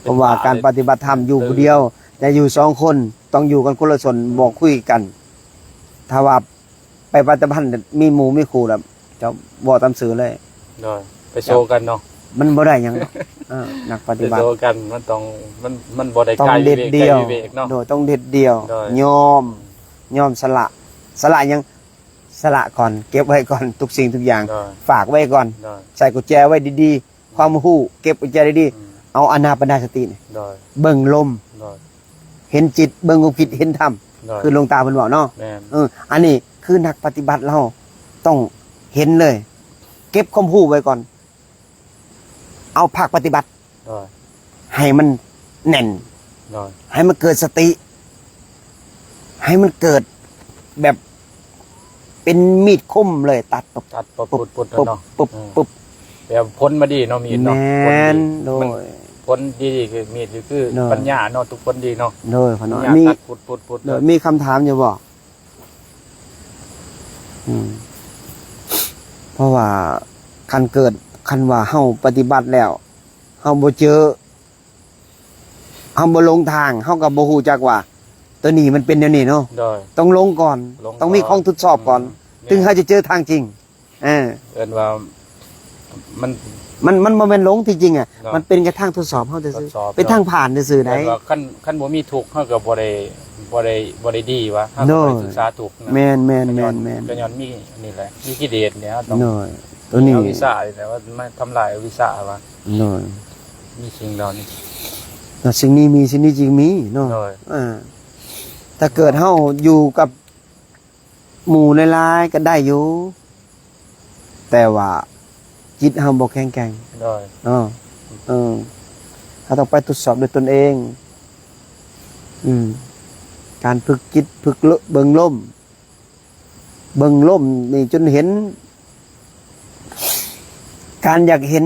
เพราะว่าการปฏิบัติธรรมอยู่ผู้เดียวแต่อยู่2 คนต้องอยู่กันคนละส่วนบอกคุยกันถ้าว่าไปปฏิบัติมีหมู่มีครูแล้วจะบ่ตามสื่อเลย ได้ไปโชว์กันเนาะ มันบ่ได้หยังหรอกนักป ไป ฏิบัติ โชว์กันมันต้องมันบ่ได้ ต้อง ไกล เด็ดเดียว ไกลวิเวกเนาะ โดยต้องเด็ดเดียว โดย ยอมสละยังสละก่อนเก็บไว้ก่อนทุกสิ่งทุกอย่าง ได้ ฝากไว้ก่อน ได้ ใส่กุญแจไว้ดีๆความรู้เก็บกุญแจดีๆเอาอานาปานสตินี่ ได้ เบิ่งลม ได้ เห็นจิตเบิ่งความคิดเห็นธรรม ได้ คือหลวงตาเพิ่นบอกเนาะ แม่น อันนี้คือนักปฏิบัติเราต้องเห็นเลย เก็บความรู้ไว้ก่อน เอาภาคปฏิบัติ ได้ ให้มันแน่น ได้ ให้มันเกิดสติ ให้มันเกิดแบบเป็นมีดคมเลยตัดปุ๊บ ตัดปุ๊บ ปุ๊บ ปุ๊บ ปุ๊บ เนาะ ปุ๊บปุ๊บ แบบพ้นมาดีเนาะมีด แม เนาะ นโด มัน ย พ้นดีคือมีดคือ เนาะ ปัญญาเนาะทุกคนดีเนาะ โดยพอน้อย ปัญญา มี ตัดปุ๊บ โดยมีคำถามอยู่บ่เพราะว่าคันว่าเฮาปฏิบัติแล้วเฮาบ่เจอเฮาบ่ลงทางเฮาก็บ่ฮู้จักว่า ตัวนี้มันเป็นแนวนี้เนาะ ได้ ต้องลงก่อน ลงก่อน ต้องมีของทดสอบก่อน ถึงเขาจะเจอทางจริงเอิ้นว่ามัน มันบ่แม่นหลงที่จริงอ่ะ เนาะ มันเป็นกระทั่งทดสอบเฮาซื่อ ทดสอบ ๆเป็นทางผ่านซื่อๆ ได้ ได้ ว่าคันบ่มีทุกข์เฮาก็บ่ได้ดีวะเฮาก็ โน่ บ่ได้ศึกษาทุกข์นะ แม่น ก็ย้อนมีนี่แหละมีกิเลสเนี่ยต้อง หน่อยตัวนี้ เอาวิชานี่แหละว่าไม่ทำลายวิชาว่า หน่อย มีสิ่งเหล่านี้ แต่สิ่งนี้มีสิ่งนี้จริงมีเนาะ โดย ถ้าเกิดเฮาอยู่กับหมู่หลายๆก็ได้อยู่แต่ว่าจิตเฮาบ่แข็งแกร่ง โดย เนาะเขาต้องไปทดสอบด้วยตนเอง การฝึกจิตฝึกเบิ่งลมนี่จนเห็น การอยากเห็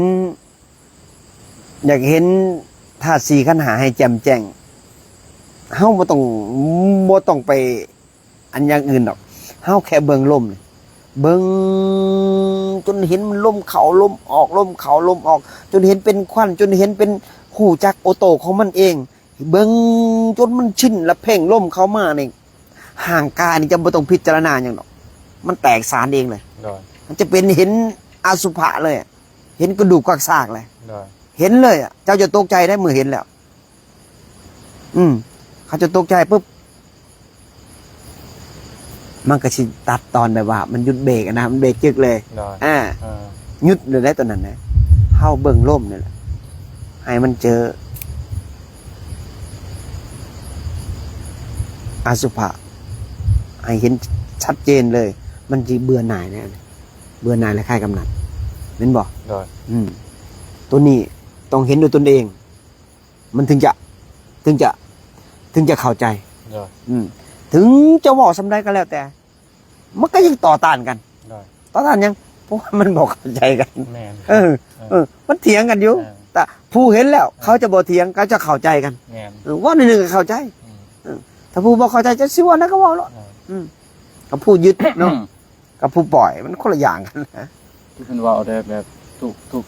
นธาตุสี่ขันธ์5ให้แจ่มแจ้งเฮาบ่ต้องไปอันอย่างอื่นดอกเฮาแค่เบิ่งลมนี่เบิ่งจนเห็นมันลมเข้าลมออกลมเข้าลมออก จนเห็นเป็นควันจนเห็นเป็นหูจักโอโตของมันเอง เบิ่งจนมันชินแล้วเพ่งลมเข้ามานี่ห่างกายนี่จะบ่ต้องพิจารณาหยังดอกมันแตกสารเองเลย โดย มันจะเป็นเห็นอสุภะเลยอะเห็นกระดูกกักซากเลย โดย เห็นเลยอ่ะเจ้าจะตกใจได้เมื่อเห็นแล้ว เขาจะตกใจปุ๊บมันก็สิตัดตอนแบบว่า มันหยุดเบรกอะนะมันเบรกจึกเลย โดย หยุดเลยได้ตอนนั้นนะเฮาเบิ่งล่มนี่แหละให้มันเจออสุภะให้เห็นชัดเจนเลย มันจะเบื่อหน่ายเนี่ยเบื่อหน่ายและคล้ายกำหนัดเห็นบอก โดย ตัวนี้ต้องเห็นด้วยตนเอง มันถึงจะเข้าใจ โดย ถึงจะบอกสำได้ก็แล้วแต่ มันก็ยังต่อต้านกัน โดย ต่อต้านยังเพราะว่ามันบอกเข้าใจกัน แม่น มันเถียงกันอยู่ แต่ผู้เห็นแล้ว เขาจะบอกเถียงเขาจะเข้าใจกัน แม่น ว่าหนึ่งก็เข้าใจถ้าผู้บอกเข้าใจจะสิว่านะก็ว่าแล้วกับผู้ยึดเนาะกับผู้ปล่อยมันคนละอย่างกันนะ ที่เพิ่นว่าเอาได้แบบทุก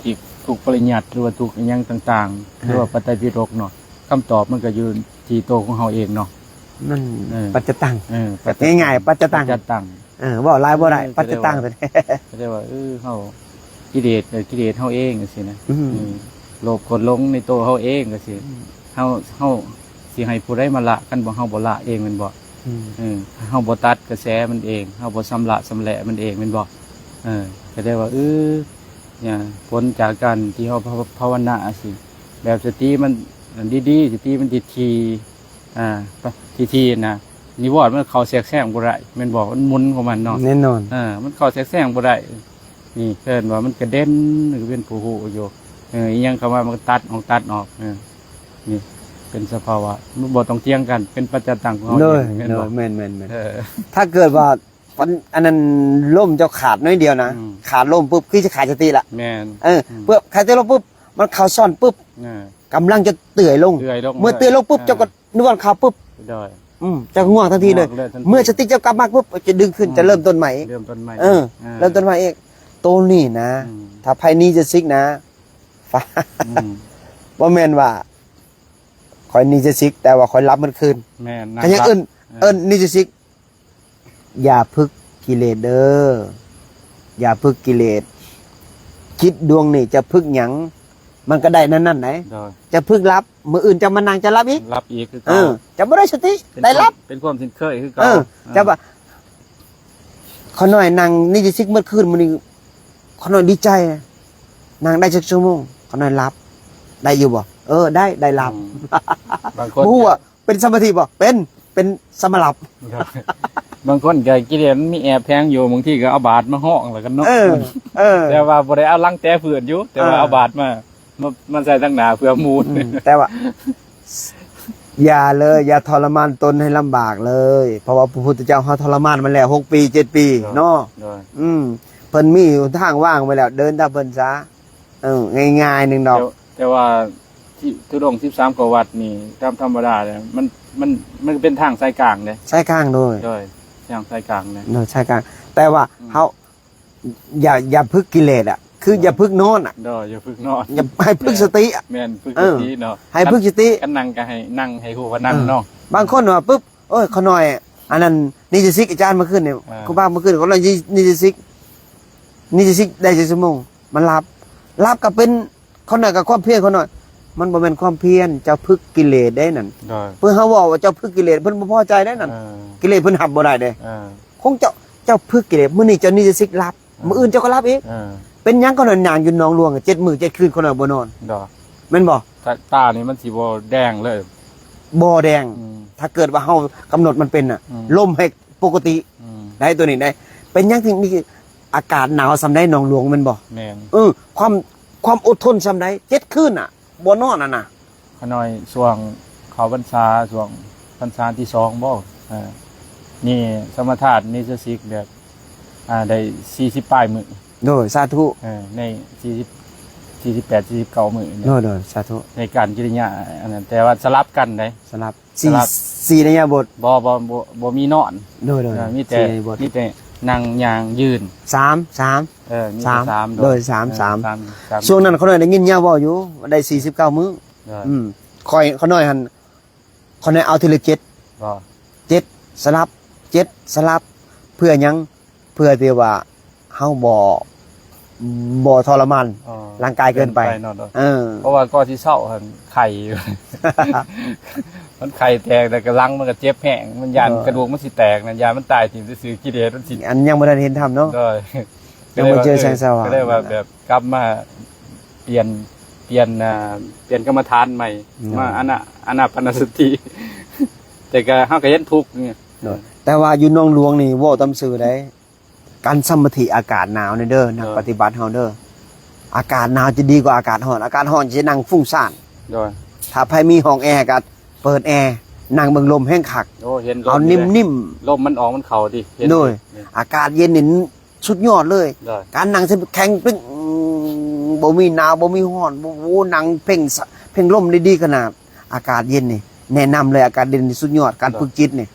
ที่ทุกปริญญาหรือว่าทุกอิหยังต่างๆหรือว่าปฏิปิฎกเนาะคำตอบมันก็อยู่ที่ตัวของเฮาเองเนาะ มัน ปัจจตังง่ายๆปัจจตัง ปัจจตัง ว่าลายบ่ได้ปัจจตังตัวนี้ ก็ได้ว่าเฮากิเลสเฮาเองจังซี่นะ โลภกดหลงในตัวเฮาเองก็สิเฮาสิให้ผู้ใดมาละกันบ่เฮาบ่ละเองแม่นบ่เฮาบ่ตัดกระแสมันเองเฮาบ่สำละสำแหละมันเองแม่นบ่ก็ได้ว่าเนี่ยผลจากการที่เฮาภาวนาสิแบบสติมันดีๆสติมันทีทีนะนิวรณ์มันเข้าแทรกแซงบ่ได้แม่นบ่มันหมุนของมันเนาะแน่นอน มันเข้าแทรกแซงบ่ได้นี่เพิ่นว่ามันกระเด็นหรือเป็นผู้ฮู้อยู่อีหยังคำว่ามันตัดออกนี่เป็นสภาวะมันบ่ต้องเถียงกันเป็นปัจจัยต่างของเฮา เลย แม่นบ่ แม่นถ้าเกิดว่าอันนั้นล่มเจ้าขาดน้อยเดียวนะขาดล่มปุ๊บคือจะขาดสติละ แม่น เพื่อขาดสติลงปุ๊บมันเข้าซ่อนปุ๊บกำลังจะเตื่อยลงเมื่อเตื่อยลงปุ๊บเจ้าก็นึกว่าเข้าปุ๊บจะง่วงทันทีเลยเมื่อสติเจ้ากลับมาปุ๊บจะดึงขึ้นจะเริ่มต้นใหม่เริ่มต้นใหม่เริ่มต้นใหม่เองตัวนี้นะถ้าภายนี้จะซิกนะฟ้าว่าแม่นว่าคอยนี่จะซิกแต่ว่าคอยรับมันคืนแม่นขยันเอิ้นนี่จะซิกอย่าพึกกิเลสเด้ออย่าพึกกิเลสคิดดวงนี่จะพึกหยังมันก็ได้นั่นไหนจะพึกรับมืออื่นจะมานั่งจะรับอีกคือจะไม่ได้สติได้รับเป็นความสินเคยคือจะว่าขอหน่อยนั่งนี่จะซิกเมื่อคืนมันนี่ขอหน่อยดีใจนั่งได้สักชั่วโมงขอหน่อยรับได้อยู่บ่ได้รับบางคนว่าเป็นสมาธิบ่เป็นสมลับบางคนก็กิเลสมันมีแอบแทงอยู่บางทีก็เอาบาดมาห้องแล้วกันเนาะแต่ว่าบ่ได้เอาลังแต่เพื่อนอยู่แต่ว่าเอาบาดมามันใส่ตั้งหนาเพื่อมูลแต่ว่าอย่าเลยอย่าทรมานตนให้ลำบากเลยเพราะว่าพระพุทธเจ้าเขาทรมานมาแล้ว6 ปี7 ปีเนาะเพิ่นมีทางว่างไปแล้วเดินตามเพิ่นซะง่ายๆนึงดอกแต่ว่าที่ทุดง13กว่าวัดนี่ตามธรรมดาเนี่ยมันเป็นทางสายกลางเลยสายกลางด้วยทางสายกลางเนี่ยสายกลางแต่ว่าเขาอย่าพึกกิเลสอ่ะคืออย่าพึกนอนอ่ะอย่าพึกนอนอย่าให้พึกสติอ่ะแม่นพึกสติเนาะให้พึกสติกันนั่งก็ให้นั่งให้ฮู้ว่านั่งเนาะบางคนว่าปุ๊บเขาหน่อยอันนั้นนี่จะซิกอาจารย์มาขึ้นเนี่ยครูบามาขึ้นเขาเลยนี่จะซิกได้จะชั่วโมงมันรับกับเป็นเขาหน่อยกับความเพียรเขาหน่อยมันบ่เป็นความเพียรเจ้าพึกกิเลสได้นั่นเพื่อเขาบอกว่าเจ้าพึกกิเลสเพิ่นบ่พอใจได้นั่นกิเลสเพิ่นหับบ่ได้เด้คงเจ้าพึกกิเลสมื้อนี้เจ้านี่จะซิกรับมื้ออื่นเจ้าก็รับอีกเป็นหยังเขาหน่อยนางอยู่น้องหลวง7 มื้อ 7 คืนเขาหน่อยบ่นอนแม่นบ่ตานี่มันสิบ่แดงเลยบ่แดงถ้าเกิดว่าเฮากำหนดมันเป็นน่ะลมให้ปกติได้ตัวนี้ได้เป็นหยังถึงมีอากาศหนาวซำได้น้องหลวงแม่นบ่แม่นความอดทนซำได้7 คืนน่ะบ่นอนน่ะขน้อยช่วงเขาพรรษาช่วงพรรษาที่2บ่นี่สมถะนี่จะซิกแบบได้40ปลายมื้อโดยสาธุใน48 49มื้อโดยสาธุในการกิริยาอันนั้นแต่ว่าสลับกันได้สลับ4ระยะบทบ่มีนอนโดยมีแต่นั่งย่างยืน3มี3โดย3ช่วงนั้นเขาหน่อยได้ยินยาเว้าอยู่ได้49มื้อค่อยเขาหน่อยหั่นเขาหน่อยเอาทีละ7สลับเพื่อหยังเพื่อที่ว่าเฮาบ่ทรมานร่างกายเกินไปเพราะว่าก็ที่เศร้าหั่นไข่มันไข่แตกแต่กระลังมันก็เจ็บแห้งมันยันกระดูกมันสิแตกนั่นยามันตายถิ่มซื่อกิเลสมันสิอันยังบ่ได้เห็นธรรมเนาะยังบ่เจอแสงสว่างก็ได้ว่าแบบกลับมาเปลี่ยนกรรมฐานใหม่มาอานาปานสติแต่ก็เฮาก็เห็นทุกข์นี่แต่ว่าอยู่น้องหลวงนี่เว้าตำซื่อได้การสมาธิอากาศหนาวนี่เด้อนักปฏิบัติเฮาเด้ออากาศหนาวจะดีกว่าอากาศร้อนอากาศร้อนจะนั่งฟุ้งซ่านถ้าไผมีห้องแอร์ก็เปิดแอร์นั่งเบิ่งลมแห้งคักเอานิ่มๆลมมันออกมันเข้าดิโดยอากาศเย็นนี่สุดยอดเลยการนั่งแข็งเป็นบ่มีหนาวบ่มีร้อนบ่นั่งเพ่งลมได้ดีขนาดอากาศเย็นนี่แนะนำเลยอากาศเย็นนี่สุดยอดการฝึกจิตนี่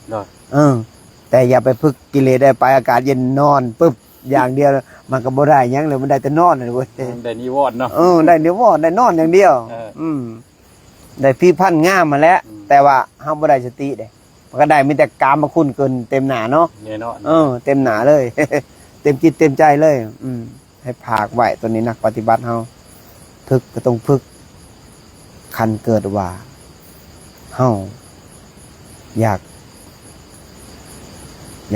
แต่อย่าไปฝึกกิเลสได้ไปอากาศเย็นนอนปึ๊บอย่างเดียวมันก็บ่ได้หยังเลยมันได้แต่นอนเลยเว้ยได้นิวรณ์เนาะได้นิวรณ์ได้นอนอย่างเดียวได้พี่พันงามมาแล้วแต่ว่าเฮาบ่ได้สติเด้มันก็ได้มีแต่กามคุณเกินเต็มหน้าเนาะแน่นอนเต็มหน้าเลย เต็มจิตเต็มใจเลยให้ภาคไว้ตัวนี้นักปฏิบัติเฮาฝึกก็ต้องฝึก คันเกิดว่าเฮาอยา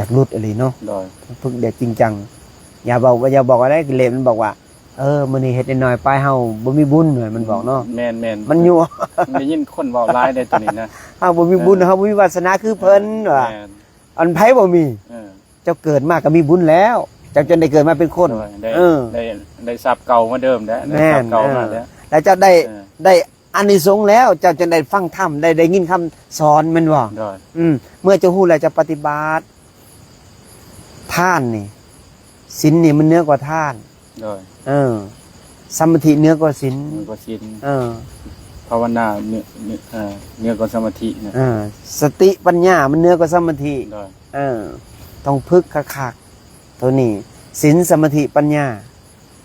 กรุดอะไรเนาะ โดย ฝึกเด็กจริงจังอย่าบอกอะไรกิเลสมันบอกว่ามื้อนี้เฮ็ดน้อยๆไปเฮาบ่มีบุญเหมือนมันบอกเนาะ แม่น มันยั่ว ได้ยินคนเว้าหลายได้ตัวนี้นะ เฮาบ่มีบุญเฮาบ่มีวาสนาคือเพิ่นว่า แม่น อันไผบ่มี เออ เจ้าเกิดมาก็มีบุญแล้วเจ้าจนได้เกิดมาเป็นคน โดยได้ เออ ได้ทรัพย์เก่ามาเดิมแล้วได้ แม่ ทรั น พย์เก่ามาแล้ว แล้วเจ้าได้ เออ ได้อานิสงส์แล้วเจ้าจะได้ฟังธรรมได้ยินคำสอนแมันบ่ โดย เมื่อเจ้าฮู้แล้วจะปฏิบัติทานนี่ศีลนี่มันเหนือกว่าทาน โดย สมาธิเหนือกว่าศีล มันก็ศีล เออ ภาวนาเนื้อก็สมาธินะ สติปัญญามันเหนือกว่าสมาธิ โดย ต้องพึกคักๆตัวนี้ศีลสมาธิปัญญา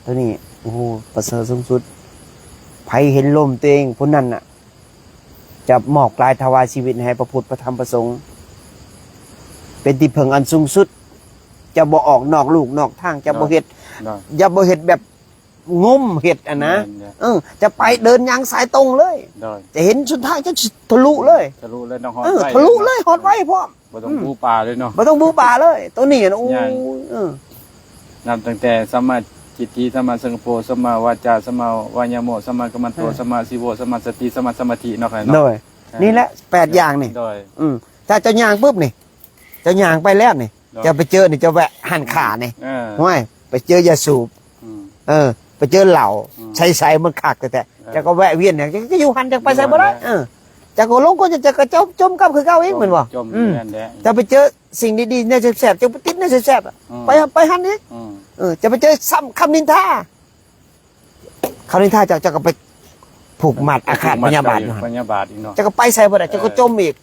ตัวนี้โอ้โหประเสริฐสูงสุดไผเห็นลมตัวเองผู้นั้นน่ะ จะมอบกลายถวายชีวิตให้พระพุทธพระธรรมพระสงฆ์เป็นที่พึ่งอันสูงสุด จะบ่ออกนอกลูกนอกทางจะบ่เฮ็ด โดย อย่าบ่เฮ็ดแบบงมเฮ็ดอ่ะนะ แม่น จะไปเดินยางสายตรงเลย โดย จะเห็นสุดท้ายจะทะลุเลย ทะลุเลยน้องฮอด ทะลุเลยฮอดไว้พร้อม บ่ต้องปูป่าเลยเนาะ บ่ต้องบูป่าเลย ตัวนี้นะโอ้ ย่าง นับตั้งแต่สัมมาจิตติสัมมาสังกปรสัมมาวาจาสัมมาวายโมสัมมากัมมันโตสัมมาสีโวสัมมาสติสัมมาสมาธิเนาะครับ โด เนาะ ยนี่แหละ8อย่างนี่ โดย ถ้าเจะย่างปุ๊บนี่เจะย่างไปแล้วนี่ โดย จะไปเจอนี่จะแวะหันขานี่ ห้วยไปเจอยาสูบ อืม ไปเจอเหล่า อืม ใช้มันคักแต่ เออ จะก็แวะเวียนเนี่ยจะอยู่หันจะไปใส่บ่ได้ อยู่หัน จะก็ลงก็จะกระจมกับคือเก่าเองเหมือนบ่ จม อืม แม่นแหละ จะไปเจอสิ่งดีๆเนี่ยแซ่บๆจะไปติดเนี่ยแซ่บๆอะ อืม ไปหันนี่ อืม จะไปเจอซ้ำคำนินทาคำนินทาจะก็ไปผูกมัดอาฆาตพยาบาทอยู่หั่น พยาบาทอีกเนาะ จะก็ไปใส่บ่ได้จะก็จมอีก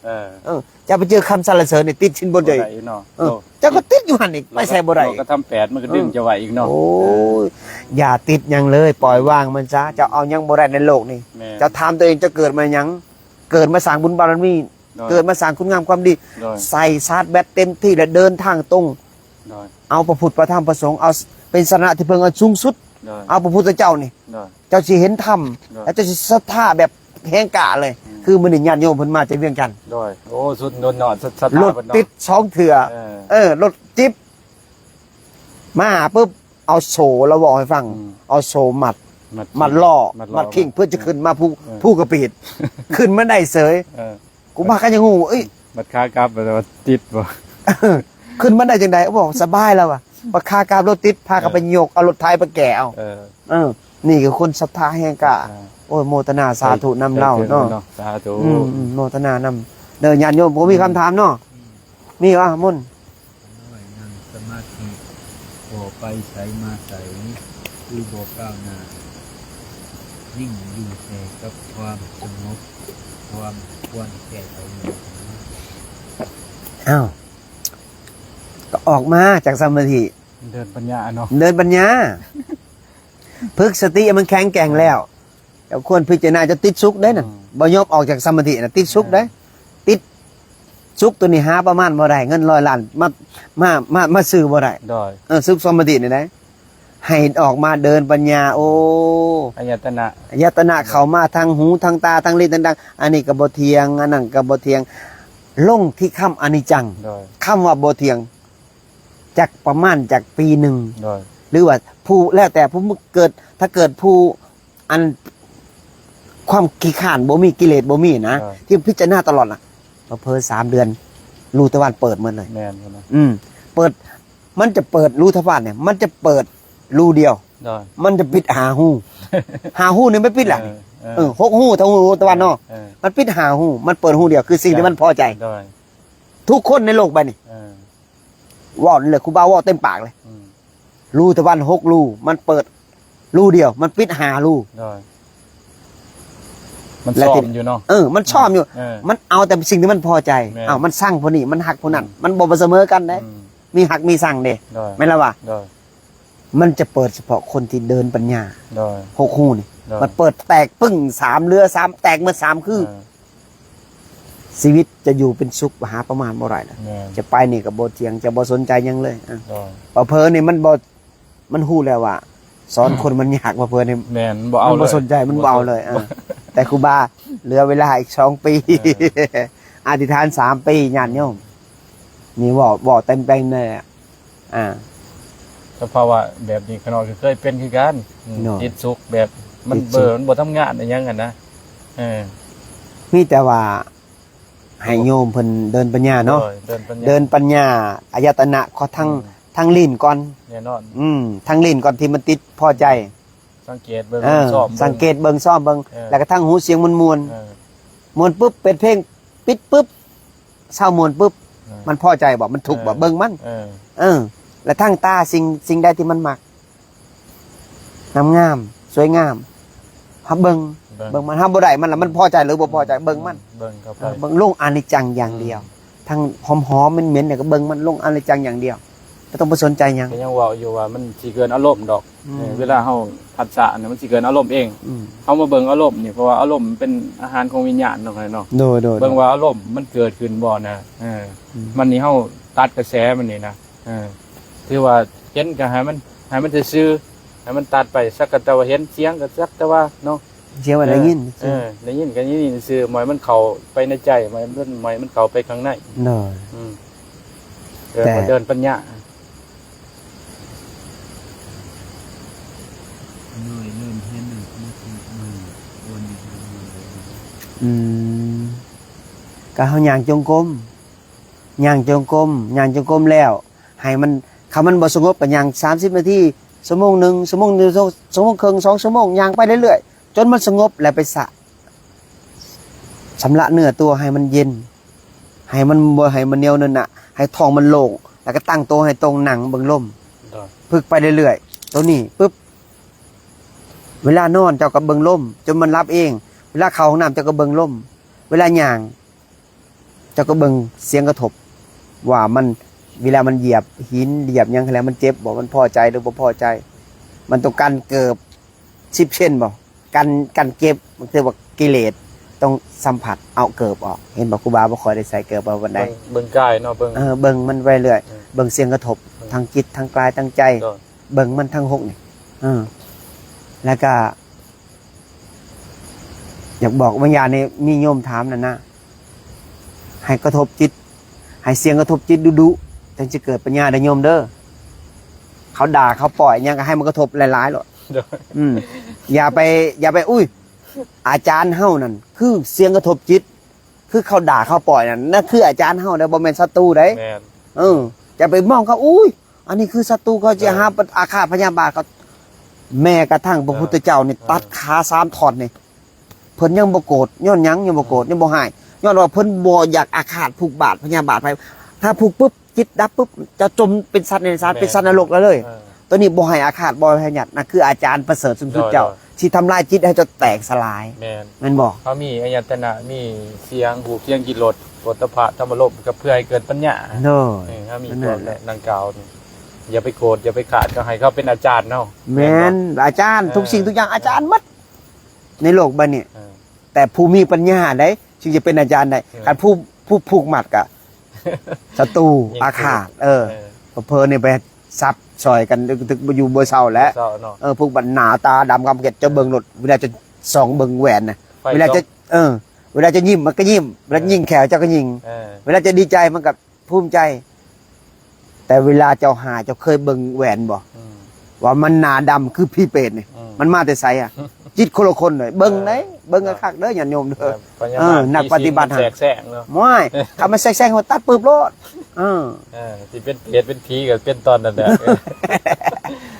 จะไปเจอคำสรรเสริญนี่ติดชินบนใจ บ่ได้อีกเนาะ จะก็ติดอยู่หันอีกไปใส่บ่ได้ เราก็ทำ8มันก็ดึงจะไหวอีกเนาะ โอ้ยอย่าติดหยังเลย ปล่อยวางมันซะจะเอาหยังบ่ได้ในโลกนี่ แม่ จะถามตัวเองจะเกิดมาหยังเกิดมาสร้างบุญบารมี โดย เกิดมาสร้างคุณงามความดี โดย ใส่ชาร์จแบตเต็มที่และเดินทางตรง โดย เอาพระพุทธพระธรรมพระสงฆ์เอาเป็นสรณะที่เพิ่งอันสูงสุด โดย เอาพระพุทธเจ้านี่ โดย เจ้าสิเห็นธรรม โดย แล้วเจ้าสิศรัทธาแบบแห่งกะเลย คือมื้อนี้ญาติโยมเพิ่นมาจากเวียงจันทน์ โดยโอ้สุดโดนหนอนสัตว์ รถติด2เถื่อ รถจิ๊บมาปุ๊บเอาโซ่แล้วบอกให้ฟัง เอาโซ่มัดล่อมัดขิงเพื่อจะขึ้นมาผู้กระปิด ขึ้นมาได้เสยกูมากันยังงูเอ้ย บัดค้ากลับแต่ว่าติดบ่ ขึ้นมาได้จังไดบอกสบายแล้วว่ะปากคากราบรถติดพากันไปโยกเอารถไทยไปแก่เอานี่คือคนศรัทธาแห่งกะโอ้ยโมทนาสาธุนำเล่าเนาะ สาธุ โมทนานำเดินญาติโยมผมมีคำถามเนาะมีวะมุ่น น้อยนั่งสมาธิบ่ไปใส่มาใส่คือบ่ก้าวหน้ายิ่งอยู่แต่กับความสงบความควรแก้ไขอยู่ อ้าวก็ออกมาจากสมาธิ เดินปัญญาเนาะ เดินปัญญาพึกสติมันแข็งแกร่งแล้วแต่ควรพิจารณาจะติดซุกได้น่ะบ่ยอมออกจากสมาธิน่ะติดซุกได้ติดซุกตัวนี้หาประมาณบ่ได้เงิน100 ล้านมาซื้อบ่ได้ โดย ซุกสมาธินี่ได้ให้ออกมาเดินปัญญาโอ้ อายตนะ อายตนะเข้ามาทางหูทางตาทางลิ้นทางดังอันนี้ก็บ่เทียงอันนั้นก็บ่เทียงลงที่คำอนิจจัง โดย คำว่าบ่เทียงจากประมาณจากปีหนึ่ง โดย หรือว่าผู้แล้วแต่ผู้เกิดถ้าเกิดผู้อันความขี้ข้านบ่มีกิเลสบ่มีนะที่พิจารณาตลอดน่ะเพิ่3 เดือนรูทวารเปิดหมดเลย แม่นนะ เปิดมันจะเปิดรูทวารเนี่ยมันจะเปิดรูเดียว โดย มันจะปิดหาหูเนี่ยไม่ปิดหลัง6 หูทั้งหูตะวันเนาะมันปิดหาหูมันเปิดหูเดียวคือสิ่งที่มันพอใจ โดย ทุกคนในโลกใบนี้ว่าเลยครูบาว่าเต็มปากเลยรูตะวัน6 รูมันเปิดรูเดียว มันปิดหารู โดยมันซ้อมอยู่เนาะ มันชอบอยู่ มันเอาแต่สิ่งที่มันพอใจ แม่ มันสร้างคนนี้มันหักคนนั้นมันบ่เสมอกันเด้มีหักมีสั่งเด้ โดย ไม่นละว่า โดย มันจะเปิดเฉพาะคนที่เดินปัญญา โดย 6 หูนี่ โดย มันเปิดแตกปึ้ง3เรือ3แตกมา3คือชีวิตจะอยู่เป็นสุขหาประมาณบ่ไรนะ แม่น จะไปนี่กับโบเทียงจะบ่สนใจหยังเลย โดย เพอนี่มันบ่มันฮู้แล้วว่าสอนคนมันยากเพอนี่ แม่นบ่เอา มัน เล บ่ ย สนใจมันบ่เอาเลย แต่ครูบาเหลือเวลาอีก2 ปี อธิษฐาน3 ปีญาติโยมนี่บอกเต็มเลยอะอ่า สภาวะแบบนี้ขนอยก็เคยเป็นคือกันอืม เนาะ จิตสุขแบบมัน จิตสุข มันบ่ทำงานอะไรยังกันนะมีแต่ว่าให้โยมเพิ่นเดินปัญญาเนาะ เดินปัญญา เดินปัญญาอายตนะก็ทั้งลิ้นก่อน แน่นอน ทั้งลิ้นก่อนที่มันติดพอใจ สังเกตเบิ่ง เออ สอบ สังเกตเบิ่งซ่อมเบิ่ง เออ แล้วก็ทั้งหูเสียงมวล เออ มวลปุ๊บเป็นเพลงปิดปุ๊บเศร้ามวลปุ๊บ เออ มันพอใจบอกมันถูกบอกเบิ่งมัน เออ แล้วทั้งตาสิ่งใดที่มันมักงามสวยงามฮับเบิ่งมันฮับบ่ได้มันละมันพอใจหรือบ่พอใจเบิ่งมัน เบิ่งเข้าไป เบิ่งลงอนิจจังอย่างเดียวทั้งหอมๆเหม็นๆเนี่ยก็เบิ่งมันลงอนิจจังอย่างเดียวไม่ต้องไปสนใจหยัง ก็ยังเว่าอยู่ว่ามันสิเกินอารมณ์ดอก เวลาเฮาผัสสะเนี่ยมันสิเกินอารมณ์เอง อืม เฮามาเบิ่งอารมณ์นี่เพราะว่าอารมณ์มันเป็นอาหารของวิญญาณเนาะเนาะ โดย เบิ่งว่าอารมณ์มันเกิดขึ้นบ่นะมันนี่เฮาตัดกระแสมันนี่นะคือว่าเห็นก็ให้มันซื่อๆให้มันตัดไปสักกะแต่ว่าเห็นเสียงก็สักแต่ว่าเนาะ เชื่อว่าได้ยิน ได้ยินกันนี่ซื่อหมายมันเข้าไปในใจหมายมันเข้าไปข้างใน โดย แต่ เดินปัญญา น้อยเริ่มเห็นหนึ่งมาคือมือวนอยู่ทางมือเลย ก็เฮาย่างจงกรมย่างจงกรมแล้วให้มันคำมันบ่สงบก็ย่าง30 นาทีชั่วโมงหนึงชั่วโมงครึ่ง2 ชั่วโมงย่างไปเรื่อยๆจนมันสงบแล้วไปสระชำระเนื้อตัวให้มันเย็นให้มันบ่ให้มันเหนียวนั่นน่ะให้ท้องมันโล่งแล้วก็ตั้งตัวให้ตรงหนังเบิ่งลมฝึกไปเรื่อยๆตัวนี้ปึ๊บเวลานอนเจ้าก็เบิ่งลมจนมันรับเองเวลาเข้าห้องน้ำเจ้าก็เบิ่งลมเวลาย่างเจ้าก็เบิ่งเสียงกระทบว่ามันเวลามันเหยียบหินเหยียบหยังแล้วมันเจ็บบ่มันพอใจหรือบ่พอใจมันต้องการเกิบ10 เช่นบ่กันเก็บมันคือว่ากิเลสต้องสัมผัสเอาเกิบออกเห็นบ่ครูบาบ่ค่อยได้ใส่เกิบเอาวันใด เบิ่งกายเนาะเบิ่ง เบิ่งมันไปเรื่อยเบิ่งเสียงกระทบทางจิตทางกายทางใจ ก็ เบิ่งมันทั้ง6นี่แล้วก็อยากบอกวิญญาณนี่มีโยมถามนั่นนะให้กระทบจิตให้เสียงกระทบจิตดุๆถึงจะเกิดปัญญาได้โยมเด้อเขาด่าเขาปล่อยยังก็ให้มันกระทบหลายๆหรอกอย่าไปอุ้ยอาจารย์เฮานั่นคือเสียงกระทบจิตคือเขาด่าเขาปล่อยนั่นคืออาจารย์เฮาเด้อบ่แม่นศัตรูเด้ แม่น จะไปมองเขาอุ้ยอันนี้คือศัตรูเขาจะหาอาฆาตพยาบาทเขาแม้กระทั่งพระพุทธเจ้านี่ตัดขา3 ท่อนนี่เพิ่นยังบ่โกรธย้อนหยังยังบ่โกรธยังบ่หายย้อนว่าเพิ่นบ่อยากอาฆาตผูกบาทพยาบาทไปถ้าผูกปุ๊บจิตดับปุ๊บจะจมเป็นสัตว์ในสารเป็นสัตว์นรกแล้วเลยตัวนี้บ่ให้อาฆาตบ่ให้หยัดนั่นคืออาจารย์ประเสริฐสูงสุดเจ้าที่ทำลายจิตให้เจ้าแตกสลาย แม่น แม่นบ่ เขามีอายตนะมีเสียงหูเสียงกิรสโผฏฐัพพะธรรมารมณ์ก็เพื่อให้เกิดปัญญา เนาะ ถ้ามีตัวดังกล่าวนี่อย่าไปโกรธอย่าไปขาดก็ให้เขาเป็นอาจารย์เนาะ แม่นอาจารย์ทุกสิ่งทุกอย่างอาจารย์หมดในโลกใบนี้ แต่ผู้มีปัญญาได้จึงจะเป็นอาจารย์ได้การผู้ผูกหมัดกับศัตรูอาฆาตเพอเนี่ยไปซับซอยกันตึกอยู่บนเสาแล้ว เศร้าเนาะ พวกบันหนาตาดำกำเก็ดจะเบิ่งรถเวลาจะส่องเบิ่งแหวนนะเวลาจะเวลาจะยิ้มมันก็ยิ้มเวลายิงแขวเจ้าก็ยิงเวลาจะดีใจมันกับภูมิใจ แต่เวลาเจ้าหาเจ้าเคยเบิ่งแหวนบ่ว่ามันหนาดำคือพี่เป็ดนี่มันมาแต่ไสอ่ะจิตคนละคนเลยเบิ่งได้เบิ่งกระคักเด้ออย่าโยมเด้อนักปฏิบัติ แสกแสงเนาะ ม้ยทำมันแซงๆหัวตัดปืบโลดที่เป็นเปรตเป็นผีกับเป็นตอนนั่นแหละ